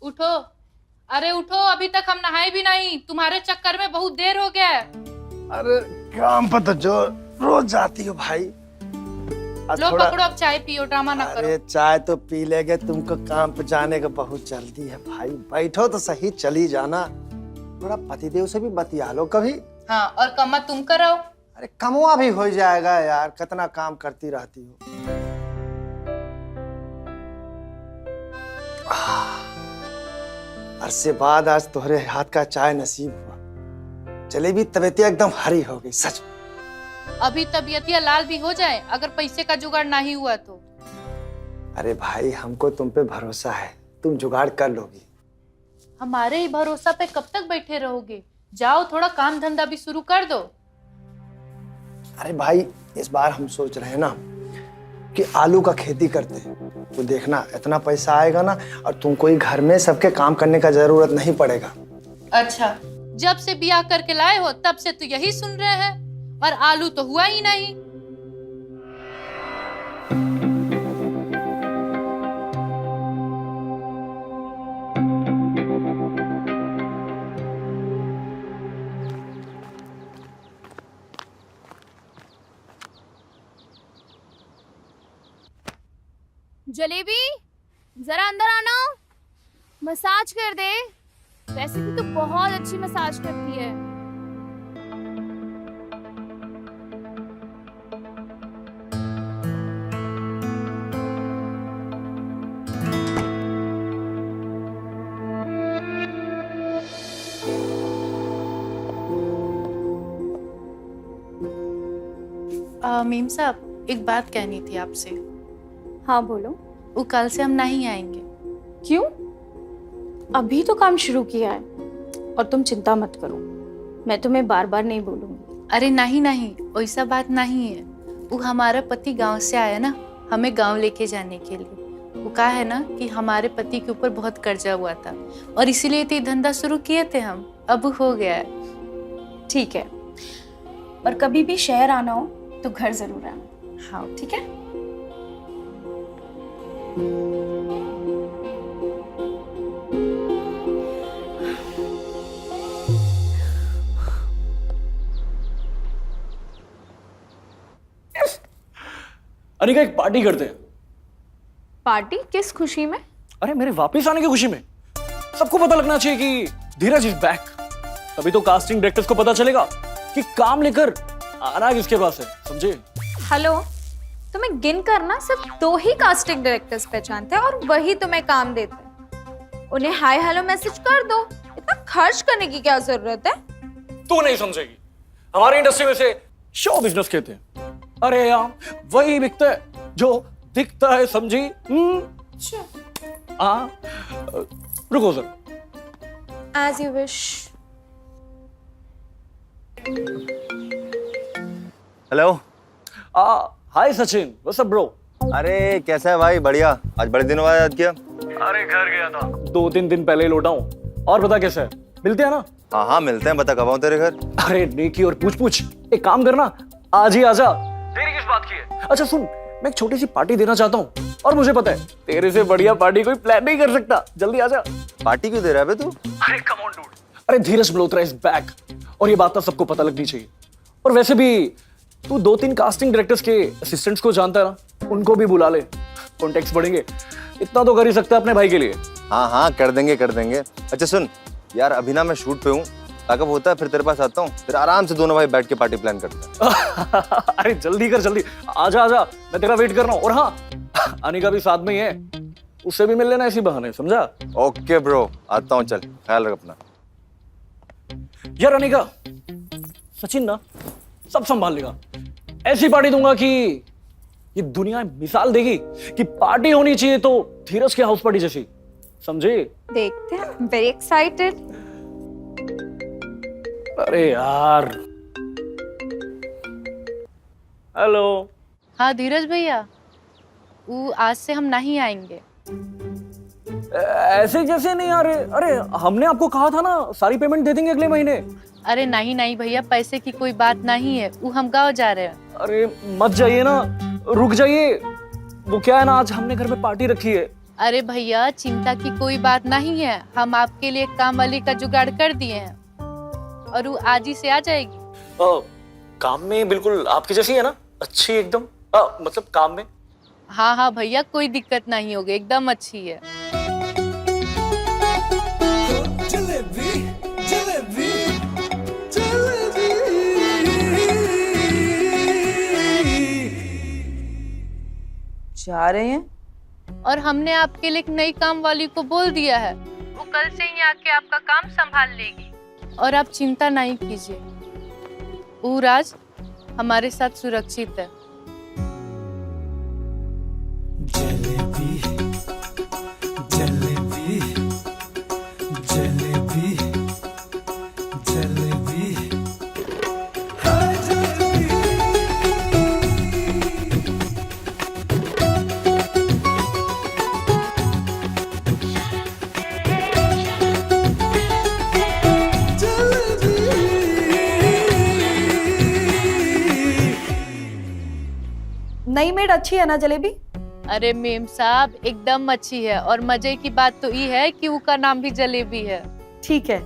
Speaker 1: उठो, अरे उठो, अभी तक हम नहाए भी नहीं। तुम्हारे चक्कर में बहुत देर हो गया है।
Speaker 16: अरे काम पर तो जो रोज जाती हो भाई।
Speaker 1: लो पकड़ो, अब चाय पियो, ड्रामा ना करो।
Speaker 16: अरे चाय तो पी लेंगे, तुमको काम पे जाने का बहुत जल्दी है भाई। बैठो तो सही, चली जाना। थोड़ा पतिदेव से भी बतिया लो कभी।
Speaker 1: हाँ, और कमा तुम कराओ।
Speaker 16: अरे कमवा भी हो जाएगा यार, कितना काम करती रहती हो। अरसे बाद आज तुम्हारे हाथ का चाय नसीब हुआ। जलेबी तबीयतिया एकदम हरी हो गई सच।
Speaker 1: अभी तबीयतिया लाल भी हो जाए अगर पैसे का जुगाड़ नहीं हुआ तो।
Speaker 16: अरे भाई हमको तुम पे भरोसा है, तुम जुगाड़ कर लोगी।
Speaker 1: हमारे ही भरोसा पे कब तक बैठे रहोगे? जाओ थोड़ा काम धंधा भी शुरू कर दो।
Speaker 16: अरे भाई इस बार हम सोच रहे हैं ना कि आलू का खेती करते हैं, तो देखना इतना पैसा आएगा ना, और तुमको ही घर में सबके काम करने का जरूरत नहीं पड़ेगा।
Speaker 1: अच्छा, जब से ब्याह करके लाए हो तब से तो यही सुन रहे हैं, और आलू तो हुआ ही नहीं।
Speaker 17: जलेबी जरा अंदर आना, मसाज कर दे। वैसे भी तो बहुत अच्छी मसाज करती है।
Speaker 1: मीम साहब एक बात कहनी थी आपसे।
Speaker 9: हाँ बोलो।
Speaker 1: वो कल से हम नहीं आएंगे।
Speaker 9: क्यों? अभी तो काम शुरू किया है और तुम चिंता मत करो, मैं तुम्हें बार बार नहीं बोलूंगी।
Speaker 1: अरे नहीं नहीं, वैसा बात नहीं है। वो हमारा पति गांव से आया ना, हमें गांव लेके जाने के लिए। वो कहा है ना कि हमारे पति के ऊपर बहुत कर्जा हुआ था और इसीलिए तो ये धंधा शुरू किए थे हम। अब हो गया है।
Speaker 9: ठीक है, पर कभी भी शहर आना हो तो घर जरूर आना।
Speaker 1: हाँ
Speaker 9: ठीक है।
Speaker 3: अनिका एक पार्टी करते हैं।
Speaker 17: पार्टी? किस खुशी में?
Speaker 3: अरे मेरे वापस आने की खुशी में। सबको पता लगना चाहिए कि धीरज इज बैक। तभी तो कास्टिंग डायरेक्टर्स को पता चलेगा कि काम लेकर आना किसके पास है, समझे?
Speaker 17: हेलो, तुम्हें गिन करना सिर्फ 2 ही कास्टिंग डायरेक्टर्स पहचानते हैं और वही तुम्हें काम देते हैं। उन्हें हाय हेलो मैसेज कर दो, इतना खर्च करने की क्या जरूरत है?
Speaker 3: तू नहीं समझेगी, हमारी इंडस्ट्री में से शो बिजनेस कहते हैं। अरे यार वही बिकता है जो दिखता है, समझी? रुको sir.
Speaker 17: As you wish.
Speaker 6: Hello.
Speaker 3: Hi Sachin, what's up bro?
Speaker 6: अरे कैसा है भाई? बढ़िया। आज बड़े दिनों बाद याद किया।
Speaker 3: अरे घर गया था, 2-3 दिन पहले ही लौटा हूँ। और बता कैसा है? मिलते हैं ना?
Speaker 6: हाँ हाँ मिलते हैं। बता कब आऊं तेरे घर?
Speaker 3: अरे नेकी और पूछ एक काम करना, आज ही आजा। देरी किस बात की है? अच्छा सुन, मैं एक छोटी सी पार्टी देना चाहता हूँ और मुझे पता है तेरे से बढ़िया पार्टी कोई प्लान नहीं कर सकता। जल्दी आजा।
Speaker 6: पार्टी क्यों दे रहा है बे तू?
Speaker 3: अरे कम ऑन डूड। अरे धीरज मल्होत्रा इज बैक और ये बात तो सबको पता लगनी चाहिए। और वैसे भी तू 2-3 कास्टिंग डायरेक्टर्स के असिस्टेंट्स को जानता है ना, उनको भी बुला ले, कॉन्टेक्ट्स बढ़ेंगे। इतना तो कर ही सकता है अपने भाई के लिए।
Speaker 6: हाँ हाँ कर देंगे कर देंगे। अच्छा सुन यार, अभी ना मैं शूट पे हूँ, ताकब होता है फिर तेरे पास आता हूँ, फिर आराम से दोनों भाई बैठ के पार्टी प्लान करते हैं।
Speaker 3: अरे जल्दी कर, जल्दी आजा आजा, मैं तेरा वेट कर रहा हूँ। और हाँ, अनिका भी साथ में ही है, उससे भी मिल लेना इसी बहाने, समझा?
Speaker 6: ओके ब्रो, आता हूँ, चल ख्याल रख अपना।
Speaker 3: यार अनिका, सचिन ना सब संभाल लेगा। ऐसी पार्टी दूंगा कि ये दुनिया मिसाल देगी कि पार्टी होनी चाहिए तो धीरज के हाउस पार्टी जैसी, समझे?
Speaker 17: देखते हैं, वेरी एक्साइटेड।
Speaker 3: अरे यार। हेलो।
Speaker 1: हाँ धीरज भैया, वो आज से हम नहीं आएंगे।
Speaker 3: ऐसे जैसे नहीं आ रहे? अरे हमने आपको कहा था ना सारी पेमेंट दे देंगे अगले महीने।
Speaker 1: अरे नहीं नहीं भैया, पैसे की कोई बात नहीं है, वो हम गाँव जा रहे हैं।
Speaker 3: अरे मत जाइए ना, रुक जाइए। वो क्या है ना, आज हमने घर में पार्टी रखी है।
Speaker 1: अरे भैया चिंता की कोई बात नहीं है, हम आपके लिए काम वाली का जुगाड़ कर दिए हैं और वो आज ही से आ जाएगी।
Speaker 3: काम में बिल्कुल आपकी जैसी है ना, अच्छी एकदम। मतलब काम में?
Speaker 1: हाँ हाँ भैया, कोई दिक्कत नहीं होगी, एकदम अच्छी है।
Speaker 18: जलेबी जलेबी
Speaker 5: जा रहे हैं
Speaker 1: और हमने आपके लिए एक नई काम वाली को बोल दिया है, वो कल से ही आके आपका काम संभाल लेगी और आप चिंता नहीं कीजिए, वो राज हमारे साथ सुरक्षित है।
Speaker 18: जलेबी जलेबी जलेबी जलेबी हाय जलेबी।
Speaker 13: नई मेड अच्छी है ना जलेबी?
Speaker 1: अरे मेम साहब एकदम अच्छी है और मजे की बात तो ये है कि उसका नाम भी जलेबी है।
Speaker 13: ठीक है।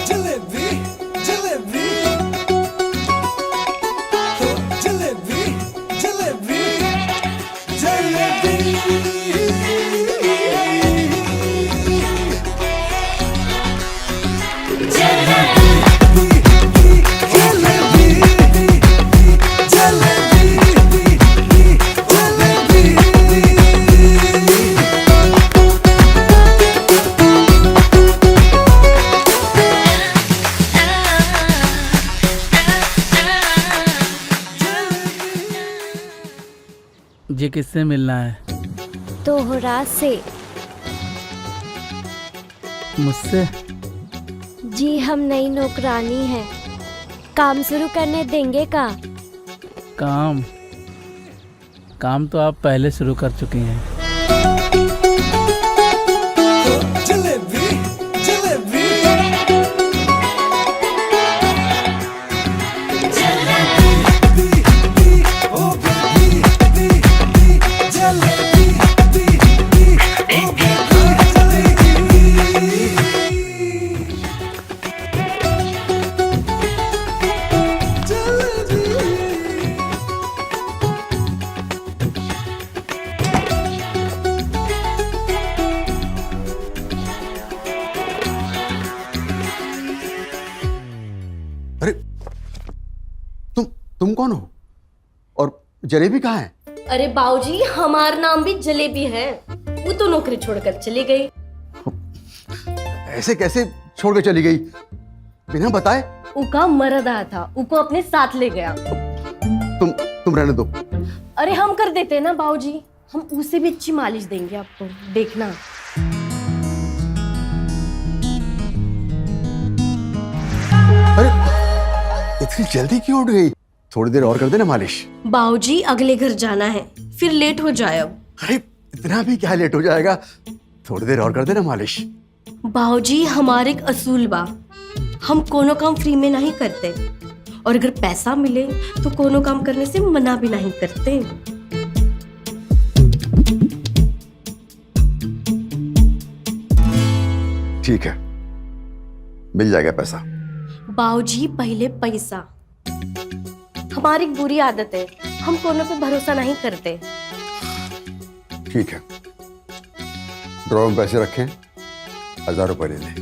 Speaker 18: जलेबी जलेबी जलेबी जलेबी जलेबी
Speaker 11: मुझे किससे मिलना है?
Speaker 19: तोहरा से।
Speaker 11: मुझसे?
Speaker 19: जी हम नई नौकरानी हैं, काम शुरू करने देंगे का?
Speaker 11: काम? काम तो आप पहले शुरू कर चुकी हैं।
Speaker 18: जलेबी जलेबी
Speaker 2: अरे तुम कौन हो और जलेबी कहाँ है?
Speaker 20: अरे बाऊजी, हमारा नाम भी जलेबी है। वो तो नौकरी छोड़कर चली गई।
Speaker 2: ऐसे कैसे छोड़ के चली गई बिना बताए?
Speaker 20: उका मरद आया था, उको अपने साथ ले गया।
Speaker 2: तुम रहने दो।
Speaker 20: अरे हम कर देते हैं ना बाऊजी, हम उसे भी अच्छी मालिश देंगे आपको, देखना।
Speaker 2: अरे इतनी जल्दी क्यों उठ गई? थोड़ी देर और कर देना मालिश।
Speaker 20: बाऊजी अगले घर जाना है, फिर लेट हो जाए अब।
Speaker 2: अरे इतना भी क्या लेट हो जाएगा, थोड़ी देर और कर देना मालिश।
Speaker 20: बाऊजी हमारे एक असूल बा, हम कोनो काम फ्री में नहीं करते, और अगर पैसा मिले तो कोनो काम करने से मना भी नहीं करते।
Speaker 2: ठीक है, मिल जाएगा पैसा।
Speaker 20: बाऊजी पहले पैसा। हमारी एक बुरी आदत है, हम कोनो पे भरोसा नहीं करते।
Speaker 2: ठीक है, ड्रॉ में पैसे रखें, 1000 रुपए ले लें।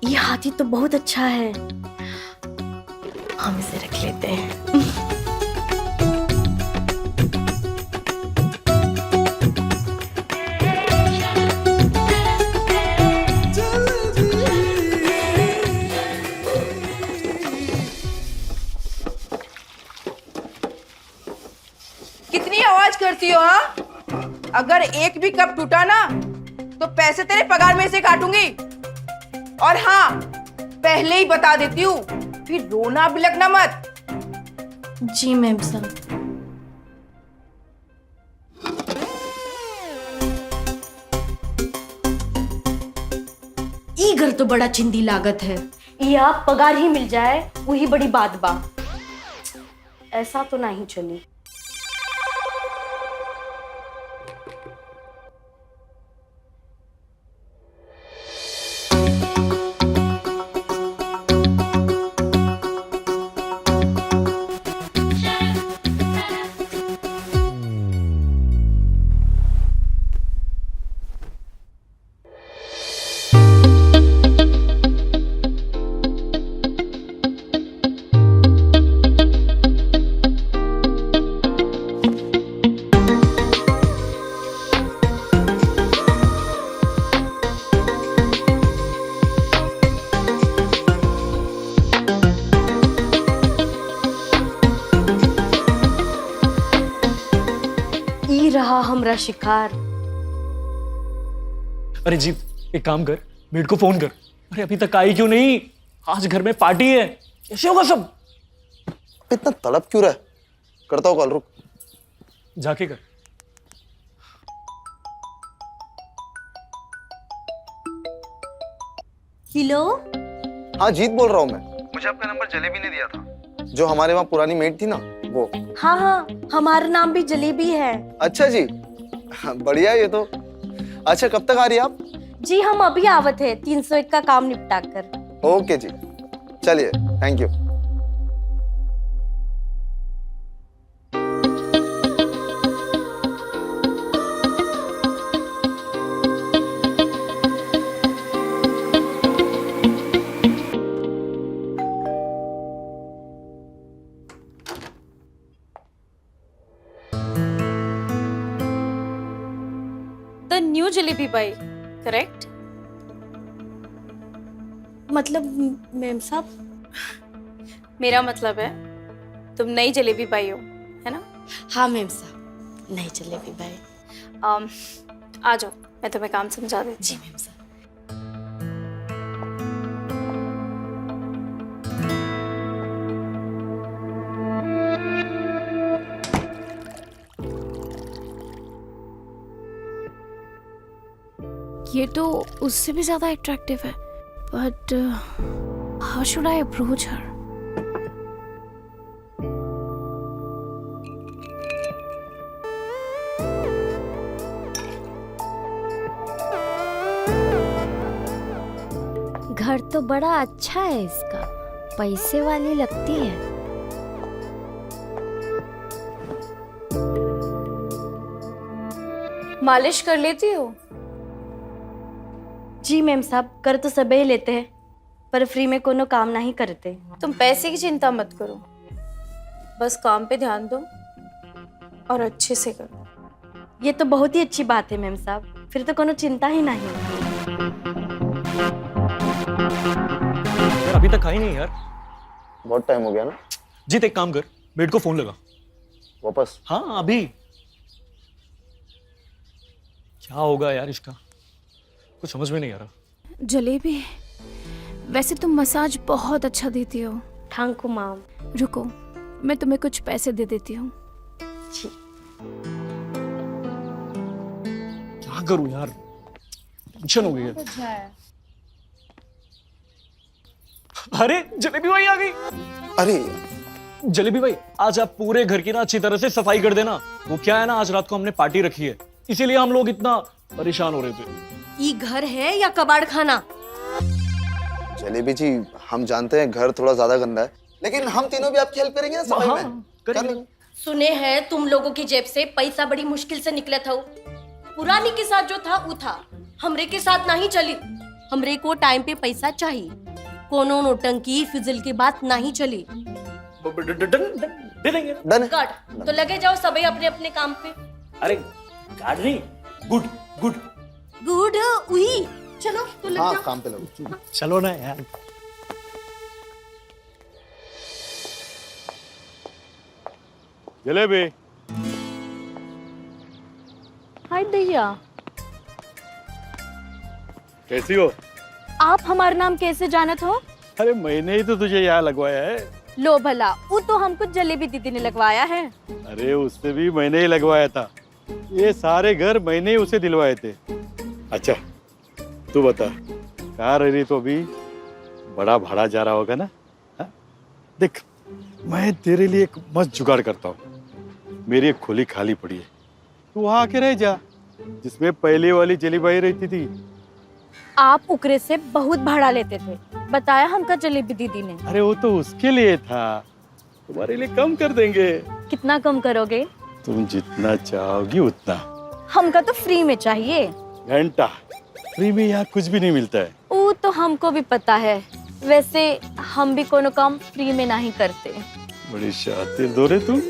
Speaker 20: ये हाथी तो बहुत अच्छा है, हम इसे रख लेते हैं।
Speaker 5: कितनी आवाज करती हो? हाँ, अगर एक भी कप टूटा ना तो पैसे तेरे पगार में से काटूंगी। और हाँ, पहले ही बता देती हूँ, फिर रोना बिलखना मत।
Speaker 20: जी मैम साहब। ई घर तो बड़ा चिंदी लागत है, या पगार ही मिल जाए वही बड़ी बात बा। ऐसा तो नहीं चली। रहा हमरा शिकार।
Speaker 3: अरे जी, एक काम कर, मेड को फोन कर। अरे अभी तक आई क्यों नहीं? आज घर में पार्टी है, कैसे होगा सब?
Speaker 12: इतना तड़प क्यों रहा है? करता हूँ कॉल, रुक।
Speaker 3: जाके कर।
Speaker 20: हेलो।
Speaker 12: हाँ जीत बोल रहा हूँ मैं।
Speaker 21: मुझे आपका नंबर जलेबी ने दिया था।
Speaker 12: जो हमारे वहाँ पुरानी मेड थी ना, वो।
Speaker 20: हाँ हाँ, हमारा नाम भी जलेबी है।
Speaker 12: अच्छा जी, बढ़िया ये तो। अच्छा कब तक आ रही है आप?
Speaker 20: जी हम अभी आवत है, 301 का काम निपटा कर।
Speaker 12: ओके जी, चलिए, thank you.
Speaker 9: The new jalebi by, correct?
Speaker 20: मतलब मैम साहब,
Speaker 9: मेरा मतलब है तुम नई जलेबी पाई हो, है ना?
Speaker 20: हाँ मैम साहब, नहीं जलेबी भाई।
Speaker 9: आ जाओ, मैं तुम्हें काम समझा देती
Speaker 20: जी
Speaker 9: हूँ।
Speaker 20: मैम साहब।
Speaker 19: ये तो उससे भी ज्यादा अट्रैक्टिव है, but how should I approach her? घर तो बड़ा अच्छा है इसका, पैसे वाली लगती है।
Speaker 9: मालिश कर लेती हो?
Speaker 20: जी मैम साहब, कर तो सभी लेते हैं, पर फ्री में कोनो काम नहीं करते।
Speaker 9: तुम पैसे की चिंता मत करो, बस काम पे ध्यान दो और अच्छे से करो।
Speaker 20: ये तो बहुत ही अच्छी बात है मैम साहब, फिर तो कोनो चिंता ही नहीं।
Speaker 3: यार अभी तक आई नहीं यार।
Speaker 12: बहुत टाइम हो गया ना।
Speaker 3: जीत एक काम कर, मेड को फोन लगा।
Speaker 12: वापस?
Speaker 3: हाँ अभी। क्या होगा यार इसका, कुछ समझ में नहीं आ रहा।
Speaker 19: जलेबी, वैसे तुम मसाज बहुत अच्छा देती हो।
Speaker 20: Thank you ma'am.
Speaker 19: रुको, मैं तुम्हें कुछ पैसे दे देती हूँ।
Speaker 20: जी।
Speaker 3: क्या करूं यार, टेंशन हो गई है। अरे जलेबी भाई आ गई।
Speaker 12: अरे
Speaker 3: जलेबी भाई, आज आप पूरे घर की ना अच्छी तरह से सफाई कर देना। वो क्या है ना, आज रात को हमने पार्टी रखी है, इसीलिए हम लोग इतना परेशान हो रहे थे।
Speaker 20: ये घर है या कबाड़ खाना?
Speaker 12: जलेबी जी, हम जानते हैं घर थोड़ा ज्यादा गंदा है, लेकिन हम तीनों भी आपकी हेल्प करेंगे ना सफाई में। कर लेंगे।
Speaker 20: सुने हैं तुम लोगों की जेब से पैसा बड़ी मुश्किल से निकला था। पुरानी के साथ जो था वो था, हमरे के साथ नहीं चली। हमरे को टाइम पे पैसा चाहिए, कोनो नोटंकी फिजल की बात नहीं चली।
Speaker 3: दे देंगे।
Speaker 20: गॉड, तो लगे जाओ सभी अपने अपने काम पे।
Speaker 3: अरे गार्ड नहीं, गुड गुड
Speaker 20: गुड वही। चलो तो लग
Speaker 12: हाँ,
Speaker 20: जाओ
Speaker 12: काम पे लगो।
Speaker 3: चलो ना यार।
Speaker 8: जलेबी,
Speaker 9: हाय दैया,
Speaker 8: कैसी हो?
Speaker 9: आप हमारा नाम कैसे जानत हो?
Speaker 8: अरे मैंने ही तो तुझे यहाँ लगवाया है।
Speaker 9: लो भला, वो तो हमको जलेबी दीदी ने लगवाया है।
Speaker 8: अरे उससे भी मैंने ही लगवाया था। ये सारे घर मैंने ही उसे दिलवाए थे। अच्छा तू बता, कहाँ रह रही तो अभी? बड़ा भाड़ा जा रहा होगा ना? हा? देख, मैं तेरे लिए एक मस्त जुगाड़ करता हूँ। मेरी एक खोली खाली पड़ी है, तू वहाँ आके रह जा, जिसमें पहले वाली जलीबाई रहती थी।
Speaker 9: आप उकरे से बहुत भाड़ा लेते थे, बताया हमका जलेबी दीदी ने।
Speaker 8: अरे वो तो उसके लिए था, तुम्हारे लिए कम कर देंगे।
Speaker 9: कितना कम करोगे?
Speaker 8: तुम जितना चाहोगी उतना।
Speaker 9: हमका तो फ्री में चाहिए।
Speaker 8: घंटा फ्री में यहाँ कुछ भी नहीं मिलता है।
Speaker 9: वो तो हमको भी पता है, वैसे हम भी कोनो काम फ्री में नहीं करते।
Speaker 8: बड़ी शातिर दो रे तुम।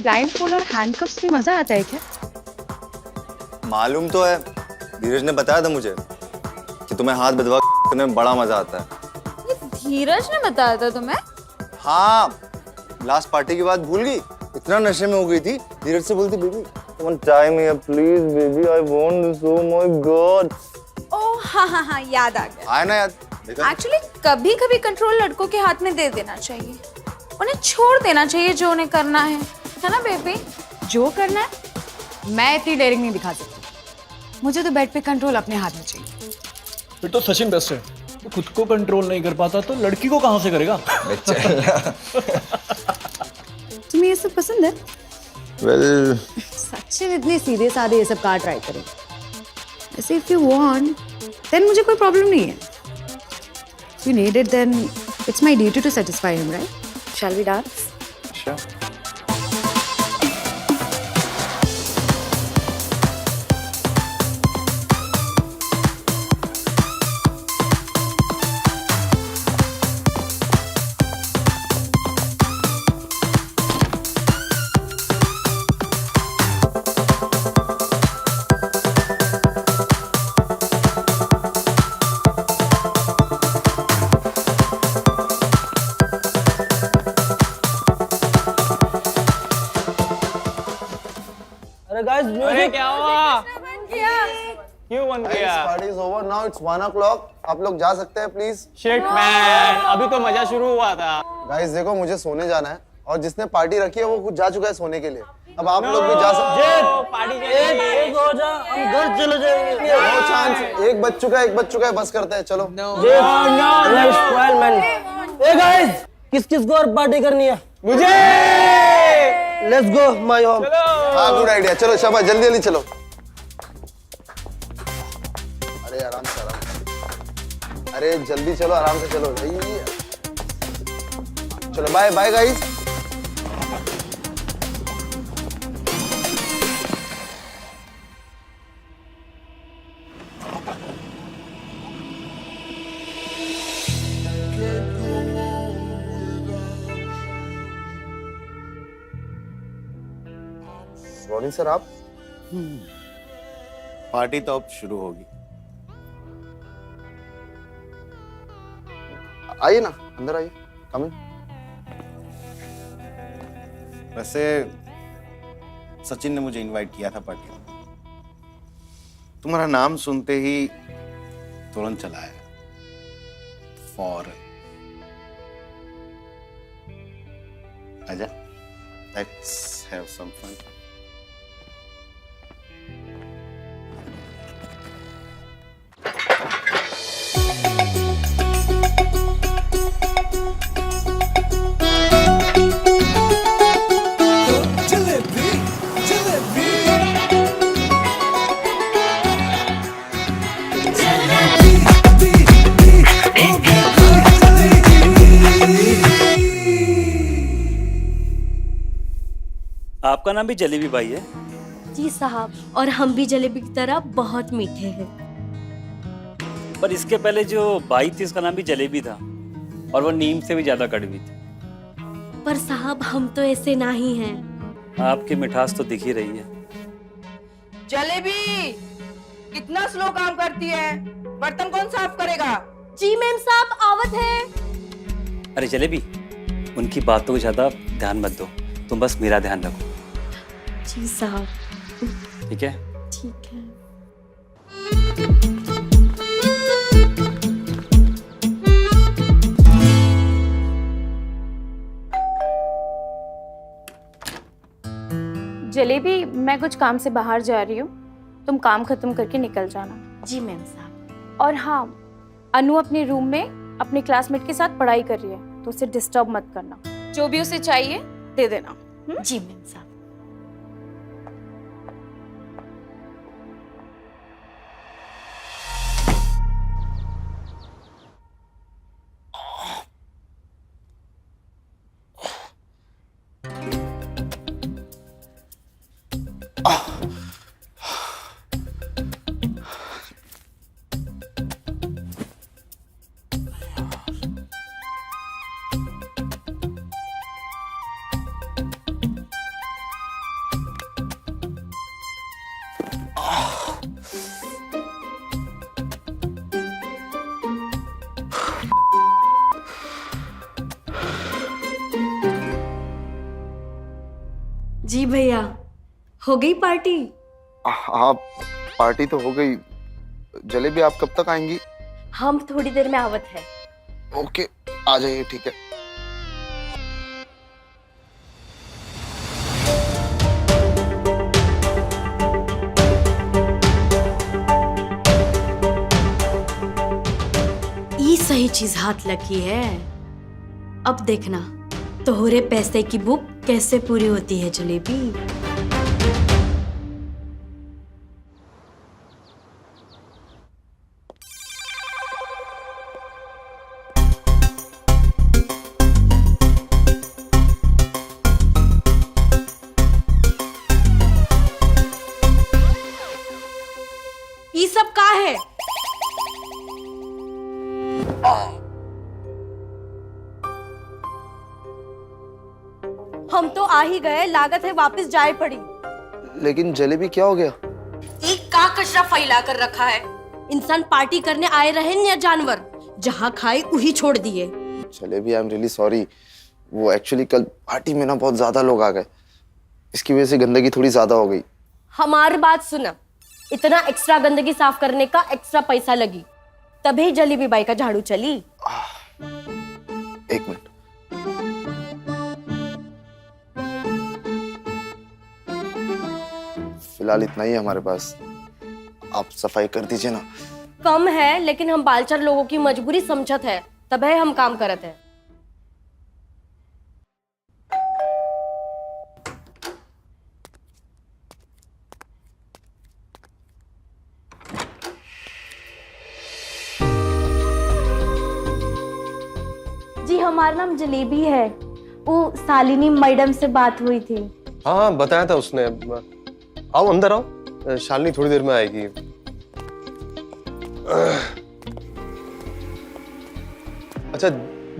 Speaker 4: ब्लाइंडफोल्ड और हैंडकफ्स में मजा आता है क्या?
Speaker 12: मालूम तो है, धीरज ने बताया था मुझे कि तुम्हें हाथ बदवा करने में बड़ा मजा आता है।
Speaker 17: ये धीरज ने बताया था तुम्हें?
Speaker 12: हाँ, लास्ट पार्टी के बाद भूल गई, इतना नशे में हो गई थी। धीरज से बोलती, baby come on time here please baby, I want this, oh my God.
Speaker 17: हाँ हाँ हाँ, याद आ गया।
Speaker 12: आया ना याद?
Speaker 17: एक्चुअली कभी कभी कंट्रोल लड़कों के हाथ में दे देना चाहिए, उन्हें छोड़ देना चाहिए जो उन्हें करना है ना बेबी?
Speaker 4: जो करना है मैं इतनी डेयरिंग नहीं दिखा सकती, मुझे तो बेड पे कंट्रोल अपने हाथ में चाहिए।
Speaker 3: फिर तो सचिन बेस्ट है, तो खुद को कंट्रोल नहीं कर पाता तो लड़की को कहाँ से करेगा?
Speaker 4: तुम्हें ये सब पसंद है?
Speaker 12: वेल
Speaker 4: सचिन इतने सीधे साधे ये सब कहाँ ट्राई करें? ऐसे इफ यू वांट देन मुझे कोई प्रॉब्लम नहीं है। You need it, then it's my duty to satisfy him, right? Shall we dance?
Speaker 12: Sure.
Speaker 11: अरे क्या हुआ? क्यों बंद किया?
Speaker 12: Party is over now. It's 1 o'clock. आप लोग जा सकते हैं प्लीज।
Speaker 11: शिट मैन, अभी तो मजा शुरू हुआ था।
Speaker 12: गाइस देखो मुझे सोने जाना है और जिसने पार्टी रखी है वो खुद जा चुका है सोने के लिए। अब आप लोग भी जा सकते हैं।
Speaker 11: पार्टी
Speaker 12: एक हो जा, हम घर चले जाएंगे। नो चांस, एक बज चुका है, बस करते हैं चलो।
Speaker 11: ए गाइस, किस किस को और पार्टी करनी है? मुझे।
Speaker 12: Let's go my home. हाँ गुड आइडिया, चलो शाबाश, जल्दी जल्दी चलो। अरे आराम से, अरे जल्दी चलो, आराम से चलो भाई। चलो बाय बाय गाइस। रोनी सर आप?
Speaker 6: पार्टी तो अब शुरू होगी।
Speaker 12: आइए ना, अंदर आइए, कम इन।
Speaker 6: वैसे सचिन ने मुझे इनवाइट किया था पार्टी में। तुम्हारा नाम सुनते ही तुरंत चला आया। फॉरन। आजा, लेट्स हैव सम फन।
Speaker 11: आपका नाम भी जलेबी भाई है?
Speaker 20: जी साहब, और हम भी जलेबी की तरह बहुत मीठे हैं।
Speaker 11: पर इसके पहले जो भाई थी उसका नाम भी जलेबी था और वो नीम से भी ज्यादा कड़वी थी।
Speaker 20: पर साहब हम तो ऐसे नहीं हैं।
Speaker 11: आपकी मिठास तो दिख ही रही है।
Speaker 5: जलेबी कितना स्लो काम करती है, बर्तन कौन साफ करेगा?
Speaker 20: जी मैम साहब आवत है।
Speaker 11: अरे जलेबी, उनकी बातों को ज्यादा ध्यान मत दो, तुम बस मेरा ध्यान रखो।
Speaker 20: जी साहब।
Speaker 11: ठीक है?
Speaker 20: ठीक है।
Speaker 9: जलेबी, मैं कुछ काम से बाहर जा रही हूँ, तुम काम खत्म करके निकल जाना।
Speaker 20: जी मैम साहब।
Speaker 9: और हाँ, अनु अपने रूम में अपने क्लासमेट के साथ पढ़ाई कर रही है, तो उसे डिस्टर्ब मत करना। जो भी उसे चाहिए दे देना।
Speaker 20: जी मैम साहब। जी भैया, हो गई पार्टी?
Speaker 12: हाँ पार्टी तो हो गई, जलेबी आप कब तक आएंगी?
Speaker 20: हम थोड़ी देर में आवत है।
Speaker 12: ओके, आ जाइए, ठीक है।
Speaker 20: ई सही चीज हाथ लगी है। अब देखना तोहरे पैसे की भूख कैसे पूरी होती है जलेबी। ये सब का है? हम तो आ ही गए, लागत है वापस जाए पड़ी।
Speaker 12: लेकिन जलेबी क्या हो गया?
Speaker 20: एक का कचरा फैला कर रखा है। इंसान पार्टी करने आए रहे या जानवर, जहाँ खाए वही छोड़ दिए।
Speaker 12: Jalebi, I am really sorry. वो एक्चुअली कल पार्टी में ना बहुत ज्यादा लोग आ गए, इसकी वजह से गंदगी थोड़ी ज्यादा हो गई।
Speaker 20: हमारी बात सुना, इतना एक्स्ट्रा गंदगी साफ करने का एक्स्ट्रा पैसा लगी, तभी जलेबी बाई का झाड़ू चली।
Speaker 12: एक मिनट। फिलहाल इतना ही है हमारे पास, आप सफाई कर दीजिए ना।
Speaker 20: कम है, लेकिन हम बालचर लोगों की मजबूरी समझत है, तभी हम काम करत है। जी हमारा नाम जलेबी है। वो शालिनी मैडम से बात हुई थी।
Speaker 6: हाँ हाँ, बताया था उसने। आओ अंदर आओ, शालिनी थोड़ी देर में आएगी। अच्छा,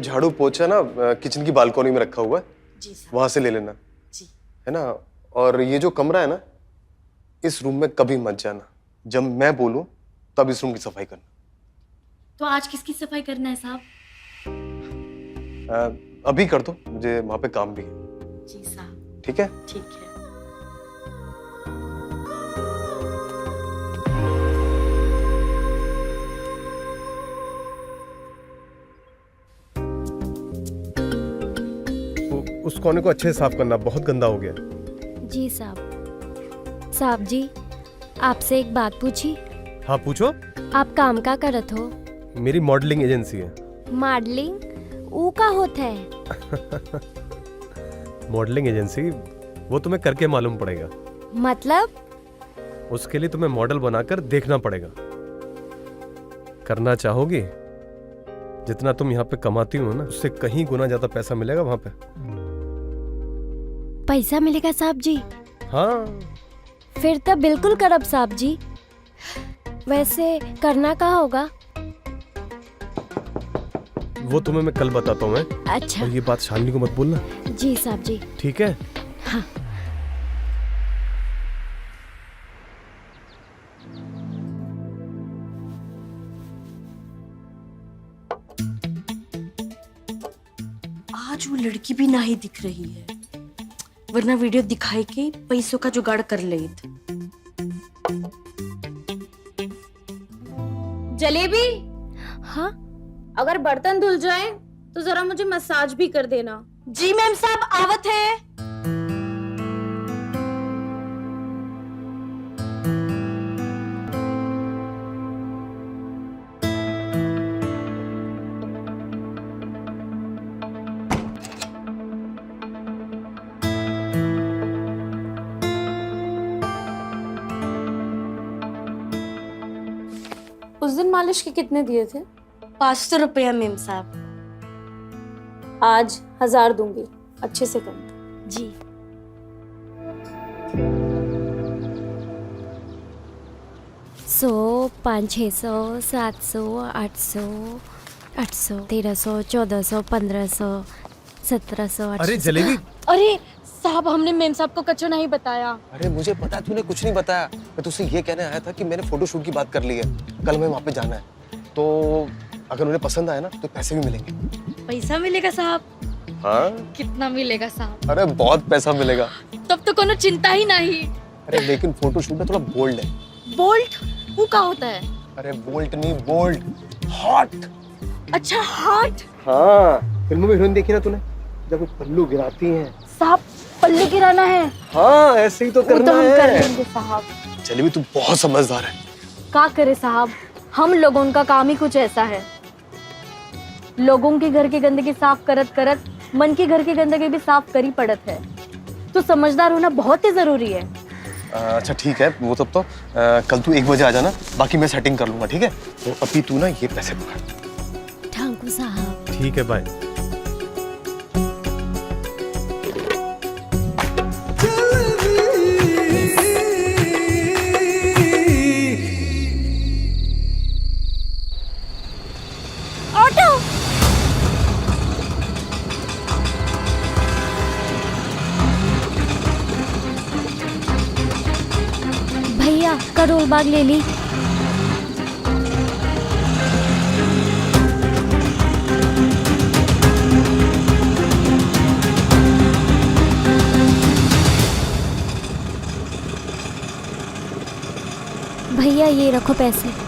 Speaker 6: झाड़ू पोछा ना किचन की बालकनी में रखा हुआ है, वहां से ले लेना जी, है ना। और ये जो कमरा है ना, इस रूम में कभी मत जाना। जब मैं बोलूं तब इस रूम की सफाई करना।
Speaker 20: तो आज किसकी सफाई करना है साहब?
Speaker 6: अभी कर दो, मुझे वहां पे काम भी है।
Speaker 20: जी साहब।
Speaker 6: ठीक है?
Speaker 20: ठीक है।
Speaker 6: उस कोने को अच्छे से साफ करना, बहुत गंदा हो गया।
Speaker 19: जी साहब। साहब जी, आपसे एक बात पूछी?
Speaker 6: हाँ पूछो।
Speaker 19: आप काम का करत हो?
Speaker 6: मेरी मॉडलिंग एजेंसी है।
Speaker 19: मॉडलिंग ऊ का होता है?
Speaker 6: मॉडलिंग एजेंसी, वो तुम्हें करके मालूम पड़ेगा।
Speaker 19: मतलब?
Speaker 6: उसके लिए तुम्हें मॉडल बनाकर देखना पड़ेगा। करना चाहोगी? जितना तुम यहाँ पे कमाती हो ना, उससे कहीं गुना ज्यादा पैसा मिलेगा वहां पे।
Speaker 19: पैसा मिलेगा साहब जी?
Speaker 6: हाँ।
Speaker 19: फिर तो बिल्कुल करब साहब जी। वैसे करना कहाँ होगा?
Speaker 6: वो तुम्हें मैं कल बताता हूँ।
Speaker 19: अच्छा।
Speaker 6: और ये बात शालिनी को मत बोलना।
Speaker 19: जी साहब जी।
Speaker 6: ठीक है?
Speaker 19: हाँ।
Speaker 20: आज वो लड़की भी नहीं दिख रही है, वरना वीडियो दिखाई के पैसों का जुगाड़ कर ले।
Speaker 17: जलेबी।
Speaker 19: हाँ?
Speaker 17: अगर बर्तन धुल जाए तो जरा मुझे मसाज भी कर देना।
Speaker 20: जी मैम साहब, आवत है।
Speaker 17: उस दिन मालिश के कितने दिए थे?
Speaker 20: 500 रुपया मैम साहब।
Speaker 17: आज 1000 दूंगी, अच्छे से करना।
Speaker 20: जी।
Speaker 19: सौ, 500, 600, 700, 800, 800, 1300, 1400, 1500, 1700, 1800।
Speaker 6: अरे जलेबी।
Speaker 17: अरे साहब, हमने मेम साहब को कच्चो नहीं बताया।
Speaker 6: अरे मुझे पता है, तूने कुछ नहीं बताया। मैं तुझसे ये कहने आया था कि मैंने फोटोशूट की बात कर ली है, कल मैं वहाँ पे जाना है। तो अगर उन्हें पसंद आया ना तो पैसे भी मिलेंगे।
Speaker 17: पैसा मिलेगा साहब?
Speaker 6: हाँ?
Speaker 17: कितना मिलेगा साहब?
Speaker 6: अरे बहुत पैसा मिलेगा।
Speaker 17: तब तो कोनो चिंता ही नहीं।
Speaker 6: अरे लेकिन फोटोशूट में थोड़ा बोल्ड है।
Speaker 17: बोल्ट? वो क्या होता है?
Speaker 6: अरे बोल्ट नहीं, बोल्ट, हॉट।
Speaker 20: अच्छा हॉट।
Speaker 6: हाँ, फिल्मों में हीरोइन देखी ना तूने, जब वो पल्लू गिराती हैं।
Speaker 20: साहब पल्लू गिराना है?
Speaker 6: हाँ, ऐसे ही तो करना
Speaker 20: वो तो हम
Speaker 6: है।
Speaker 20: कर लेंगे साहब।
Speaker 6: जलेबी तू बहुत समझदार है।
Speaker 20: का करे साहब, हम लोगों का काम ही कुछ ऐसा है। लोगों के घर की गंदगी साफ करत करत मन के घर की गंदगी भी साफ करी पड़त है। तो समझदार होना बहुत ही जरूरी है।
Speaker 6: अच्छा ठीक है, वो तब तो कल तू 1 बजे आ जाना, बाकी मैं सेटिंग कर लूंगा, ठीक है? तो अभी तू ना ये पैसे पकड़।
Speaker 19: ठाकुर साहब।
Speaker 6: ठीक है, बाय।
Speaker 19: ऑटो। भैया करोल बाग ले ली। भैया ये रखो पैसे।